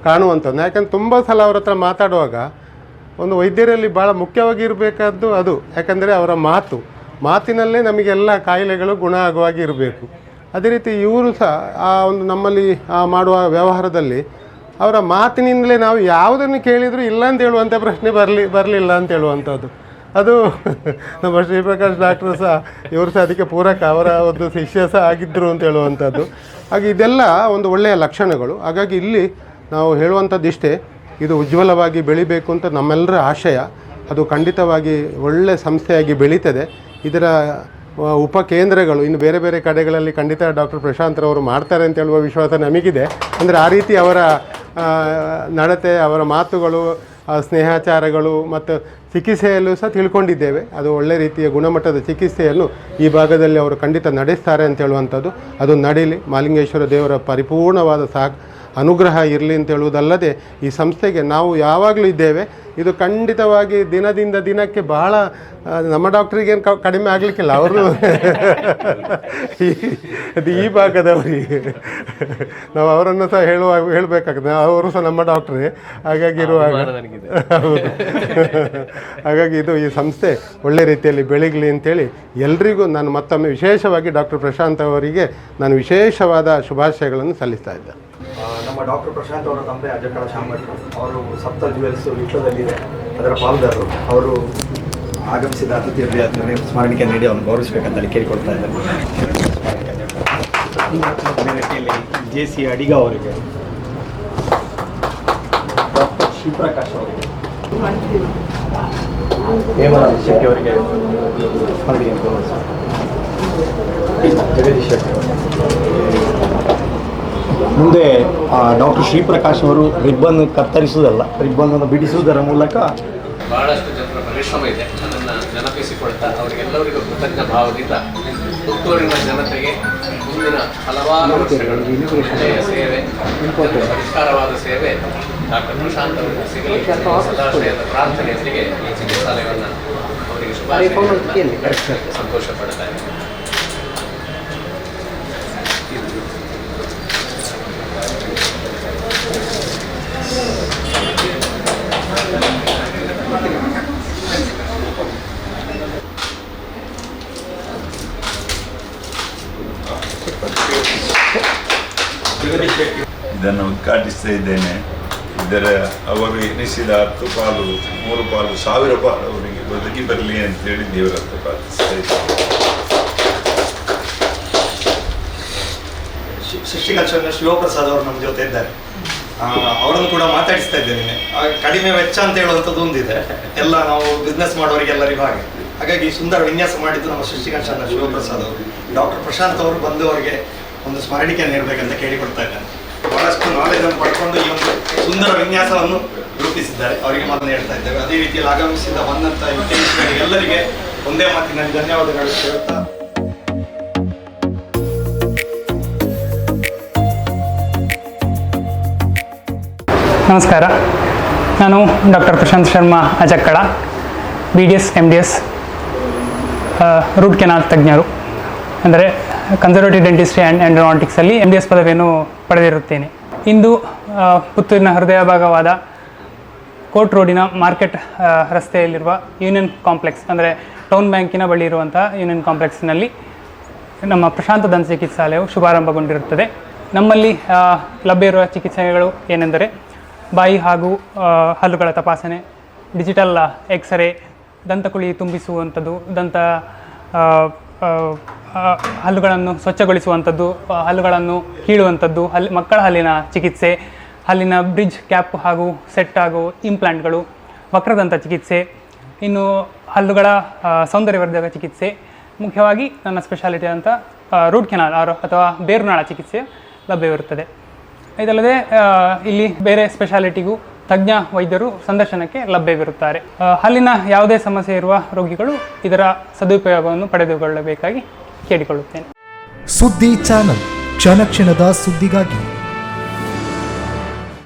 ಕಾಣುವಂಥದ್ದು. ಯಾಕಂದ್ರೆ ತುಂಬ ಸಲ ಅವ್ರ ಹತ್ರ ಮಾತಾಡುವಾಗ ಒಂದು ವೈದ್ಯರಲ್ಲಿ ಭಾಳ ಮುಖ್ಯವಾಗಿ ಇರಬೇಕಾದ್ದು ಅದು. ಯಾಕಂದರೆ ಅವರ ಮಾತಿನಲ್ಲೇ ನಮಗೆಲ್ಲ ಕಾಯಿಲೆಗಳು ಗುಣ ಆಗುವಾಗಿ ಇರಬೇಕು. ಅದೇ ರೀತಿ ಇವರು ಸಹ ಆ ಒಂದು ನಮ್ಮಲ್ಲಿ ಮಾಡುವ ವ್ಯವಹಾರದಲ್ಲಿ ಅವರ ಮಾತಿನಿಂದಲೇ ನಾವು ಯಾವುದನ್ನು ಕೇಳಿದರೂ ಇಲ್ಲ ಅಂತ ಹೇಳುವಂಥ ಪ್ರಶ್ನೆ ಬರಲಿಲ್ಲ ಅಂತ ಹೇಳುವಂಥದ್ದು. ಅದು ನಮ್ಮ ಶ್ರೀಪ್ರಕಾಶ್ ಡಾಕ್ಟ್ರು ಸಹ, ಇವರು ಸಹ ಅದಕ್ಕೆ ಪೂರಕ, ಅವರ ಒಂದು ಶಿಷ್ಯ ಸಹ ಆಗಿದ್ದರು ಅಂತ ಹೇಳುವಂಥದ್ದು. ಹಾಗೆ ಇದೆಲ್ಲ ಒಂದು ಒಳ್ಳೆಯ ಲಕ್ಷಣಗಳು. ಹಾಗಾಗಿ ಇಲ್ಲಿ ನಾವು ಹೇಳುವಂಥದ್ದು ಇಷ್ಟೇ, ಇದು ಉಜ್ವಲವಾಗಿ ಬೆಳಿಬೇಕು ಅಂತ ನಮ್ಮೆಲ್ಲರ ಆಶಯ. ಅದು ಖಂಡಿತವಾಗಿ ಒಳ್ಳೆಯ ಸಂಸ್ಥೆಯಾಗಿ ಬೆಳೀತದೆ. ಇದರ ಉಪಕೇಂದ್ರಗಳು ಇನ್ನು ಬೇರೆ ಬೇರೆ ಕಡೆಗಳಲ್ಲಿ ಖಂಡಿತ ಡಾಕ್ಟರ್ ಪ್ರಶಾಂತ್ರವರು ಮಾಡ್ತಾರೆ ಅಂತ ಹೇಳುವ ವಿಶ್ವಾಸ ನಮಗಿದೆ. ಅಂದರೆ ಆ ರೀತಿ ಅವರ ನಡತೆ, ಅವರ ಮಾತುಗಳು, ಸ್ನೇಹಾಚಾರಗಳು ಮತ್ತು ಚಿಕಿತ್ಸೆಯಲ್ಲೂ ಸಹ ತಿಳ್ಕೊಂಡಿದ್ದೇವೆ. ಅದು ಒಳ್ಳೆ ರೀತಿಯ ಗುಣಮಟ್ಟದ ಚಿಕಿತ್ಸೆಯನ್ನು ಈ ಭಾಗದಲ್ಲಿ ಅವರು ಖಂಡಿತ ನಡೆಸ್ತಾರೆ ಅಂತ ಹೇಳುವಂಥದ್ದು. ಅದು ನಡೀಲಿ, ಮಹಾಲಿಂಗೇಶ್ವರ ದೇವರ ಪರಿಪೂರ್ಣವಾದ ಅನುಗ್ರಹ ಇರಲಿ ಅಂತ ಹೇಳುವುದಲ್ಲದೆ, ಈ ಸಂಸ್ಥೆಗೆ ನಾವು ಯಾವಾಗಲೂ ಇದ್ದೇವೆ. ಇದು ಖಂಡಿತವಾಗಿ ದಿನದಿಂದ ದಿನಕ್ಕೆ ಬಹಳ, ನಮ್ಮ ಡಾಕ್ಟ್ರಿಗೇನು ಕಡಿಮೆ ಆಗಲಿಕ್ಕಿಲ್ಲ, ಅವರು ಅದು ಈ ಭಾಗದವರಿಗೆ ನಾವು ಅವರನ್ನು ಸಹ ಹೇಳಬೇಕಾಗ್ತದೆ. ಅವರು ಸಹ ನಮ್ಮ ಡಾಕ್ಟ್ರೇ. ಹಾಗಾಗಿ ಹಾಗಾಗಿ ಇದು ಈ ಸಂಸ್ಥೆ ಒಳ್ಳೆ ರೀತಿಯಲ್ಲಿ ಬೆಳಗಲಿ ಅಂತೇಳಿ ಎಲ್ರಿಗೂ ನಾನು ಮತ್ತೊಮ್ಮೆ ವಿಶೇಷವಾಗಿ ಡಾಕ್ಟರ್ ಪ್ರಶಾಂತ್ ಅವರಿಗೆ ನಾನು ವಿಶೇಷವಾದ ಶುಭಾಶಯಗಳನ್ನು ಸಲ್ಲಿಸ್ತಾ ಇದ್ದೆ. ನಮ್ಮ ಡಾಕ್ಟರ್ ಪ್ರಶಾಂತ್ ಅವರ ತಂದೆ ಅಜಕಳ ಶ್ಯಾಮ್ ಭಟ್ ಅವರು ಸಪ್ತ ಜ್ಯುವೆಲ್ಸ್ ವಿಶ್ವದಲ್ಲಿದೆ, ಅದರ ಪಾಲ್ದಾರರು. ಅವರು ಆಗಮಿಸಿದ ಅತಿಥಿಯವರಿಗೆ ಸ್ಮರಣಿಕೆ ನೀಡಿ ಅವನು ಗೌರವಿಸಬೇಕಂತೇಳಿ ಕೇಳಿಕೊಳ್ತಾ ಇದ್ದಾರೆ. ರೀತಿಯಲ್ಲಿ JC ಅಡಿಗ ಅವರಿಗೆ, ಡಾಕ್ಟರ್ ಶ್ರೀಪ್ರಕಾಶ್ ಅವರಿಗೆ, ಹೇಮರಾಜ್ ಶೆಟ್ಟಿ ಅವರಿಗೆ ಸ್ಮರಣಿಕೆ ಗೌರವಿಸ್ತಾರೆ. ಜಗದೀಶ್ ಶೆಟ್ಟಿ ಮುಂದೆ ಡಾಕ್ಟರ್ ಶ್ರೀಪ್ರಕಾಶ್ ಅವರು ರಿಬ್ಬನ್ ಕತ್ತರಿಸುವುದಲ್ಲ, ರಿಬ್ಬನನ್ನು ಬಿಡಿಸುವುದರ ಮೂಲಕ ಬಹಳಷ್ಟು ಜನರ ಪರಿಶ್ರಮ ಇದೆ. ಅದನ್ನು ನೆನಪಿಸಿಕೊಳ್ತಾ ಅವರಿಗೆಲ್ಲರಿಗೂ ಕೃತಜ್ಞ ಭಾವದಿಂದ ಪುತ್ತೂರಿನ ಜನತೆಗೆ ಮುಂದಿನ ಹಲವಾರು ವರ್ಷಗಳು ಒಳ್ಳೆಯ ಸೇವೆ, ಪರಿಷ್ಕಾರವಾದ ಸೇವೆ ಡಾಕ್ಟರ್ ಪ್ರಶಾಂತ್ ಅವರಿಗೆ ಸಿಗಲಿ ಸದಾಶಯದ ಪ್ರಾರ್ಥನೆಯೊಂದಿಗೆ ಈ ಚಿಕಿತ್ಸಾಲಯವನ್ನು ಅವರಿಗೆ ಶುಭಾಶಯ ಸಂತೋಷ ಪಡ್ತಾ ಇದ್ದೇನೆ. ಇದನ್ನು ಉದ್ಘಾಟಿಸ್ತಾ ಇದ್ದೇನೆ. ಅವರು ಎನಿಸಿದ 10 ಪಾಲು 3 ಪಾಲು 1000 ಪಾಲು ಅವರಿಗೆ ಒದಗಿ ಬರಲಿ ಅಂತೇಳಿ ದೇವರ ಹತ್ರ ಪ್ರಾರ್ಥಿಸ್ತಾ ಇದ್ದೇನೆ. ಸೃಷ್ಟಿಕರ್ಷಣ ಶಿವಪ್ರಸಾದ್ ಅವರು ನಮ್ಮ ಜೊತೆ ಇದ್ದಾರೆ. ಅವರನ್ನು ಕೂಡ ಮಾತಾಡಿಸ್ತಾ ಇದ್ದೇನೆ. ಕಡಿಮೆ ವೆಚ್ಚ ಅಂತ ಹೇಳುವಂಥದ್ದು ಒಂದಿದೆ, ಎಲ್ಲ ನಾವು ಬಿಸ್ನೆಸ್ ಮಾಡೋರಿಗೆಲ್ಲರಿಗೂ ಹಾಗೆ. ಹಾಗಾಗಿ ಸುಂದರ ವಿನ್ಯಾಸ ಮಾಡಿದ್ದು ನಮ್ಮ ಸೃಷ್ಟಿಕರ್ಷಣ ಶಿವಪ್ರಸಾದ್ ಅವರು. ಡಾಕ್ಟರ್ ಪ್ರಶಾಂತ್ ಅವರು ಬಂದು ಅವರಿಗೆ ಒಂದು ಸ್ಮರಣಿಕೆಯನ್ನು ನೀಡಬೇಕಂತ ಕೇಳಿಕೊಡ್ತಾ ಇದ್ದಾರೆ. ಬಹಳಷ್ಟು ನಾಲೆಜನ್ನು ಪಡ್ಕೊಂಡು ಈ ಒಂದು ಸುಂದರ ವಿನ್ಯಾಸವನ್ನು ರೂಪಿಸಿದ್ದಾರೆ. ಅವರಿಗೆ ಮಾತನ್ನು ಹೇಳ್ತಾ ಇದ್ದೇವೆ. ಅದೇ ರೀತಿಯಲ್ಲಿ ಆಗಮಿಸಿದ ಬಂದಂಥ ವಿದ್ಯಾರ್ಥಿಗಳಿಗೆಲ್ಲರಿಗೆ ಒಂದೇ ಮಾತಿನಲ್ಲಿ ಧನ್ಯವಾದಗಳು ಹೇಳುತ್ತಾ ನಮಸ್ಕಾರ, ನಾನು doctor Prashant Sharma Ajakkala, BDS MDS root canal ತಜ್ಞರು, ಅಂದರೆ ಕನ್ಸರ್ವೇಟಿವ್ ಡೆಂಟಿಸ್ಟ್ರಿ ಆ್ಯಂಡ್ ಎಂಡೋನಾಟಿಕ್ಸಲ್ಲಿ MDS ಪದವಿಯನ್ನು ಪಡೆದಿರುತ್ತೇನೆ. ಇಂದು ಪುತ್ತೂರಿನ ಹೃದಯ ಭಾಗವಾದ ಕೋರ್ಟ್ ರೋಡಿನ ಮಾರ್ಕೆಟ್ ರಸ್ತೆಯಲ್ಲಿರುವ ಯೂನಿಯನ್ ಕಾಂಪ್ಲೆಕ್ಸ್, ಅಂದರೆ ಟೌನ್ ಬ್ಯಾಂಕಿನ ಬಳಿ ಇರುವಂಥ ಯೂನಿಯನ್ ಕಾಂಪ್ಲೆಕ್ಸ್ನಲ್ಲಿ ನಮ್ಮ ಪ್ರಶಾಂತ ದಂತ ಚಿಕಿತ್ಸಾಲಯವು ಶುಭಾರಂಭಗೊಂಡಿರುತ್ತದೆ. ನಮ್ಮಲ್ಲಿ ಲಭ್ಯ ಇರುವ ಚಿಕಿತ್ಸೆಗಳು ಏನೆಂದರೆ ಬಾಯಿ ಹಾಗೂ ಹಲ್ಲುಗಳ ತಪಾಸಣೆ, ಡಿಜಿಟಲ್ ಎಕ್ಸ್ರೇ, ದಂತಕುಳಿ ತುಂಬಿಸುವಂಥದ್ದು, ಹಲ್ಲುಗಳನ್ನು ಸ್ವಚ್ಛಗೊಳಿಸುವಂಥದ್ದು, ಹಲ್ಲುಗಳನ್ನು ಕೀಳುವಂಥದ್ದು, ಮಕ್ಕಳ ಹಲ್ಲಿನ ಚಿಕಿತ್ಸೆ, ಹಲ್ಲಿನ ಬ್ರಿಡ್ಜ್ ಕ್ಯಾಪ್ ಹಾಗೂ ಸೆಟ್ ಹಾಗೂ ಇಂಪ್ಲಾಂಟ್ಗಳು, ವಕ್ರದಂತ ಚಿಕಿತ್ಸೆ, ಇನ್ನು ಹಲ್ಲುಗಳ ಸೌಂದರ್ಯವರ್ಧಕ ಚಿಕಿತ್ಸೆ, ಮುಖ್ಯವಾಗಿ ನನ್ನ ಸ್ಪೆಷಾಲಿಟಿ ಅಂತ ರೂಟ್ ಕೆನಾಲ್ ಅಥವಾ ಬೇರುನಾಳ ಚಿಕಿತ್ಸೆ ಲಭ್ಯವಿರುತ್ತದೆ. ಇದಲ್ಲದೆ ಇಲ್ಲಿ ಬೇರೆ ಸ್ಪೆಷಾಲಿಟಿಗೂ ತಜ್ಞ ವೈದ್ಯರು ಸಂದರ್ಶನಕ್ಕೆ ಲಭ್ಯವಿರುತ್ತಾರೆ. ಹಲ್ಲಿನ ಯಾವುದೇ ಸಮಸ್ಯೆ ಇರುವ ರೋಗಿಗಳು ಇದರ ಸದುಪಯೋಗವನ್ನು ಪಡೆದುಕೊಳ್ಳಬೇಕಾಗಿ ಕೇಳಿಕೊಳ್ಳುತ್ತೇನೆ. ಸುದ್ದಿ ಚಾನಲ್, ಕ್ಷಣ ಕ್ಷಣದ ಸುದ್ದಿಗಾಗಿ.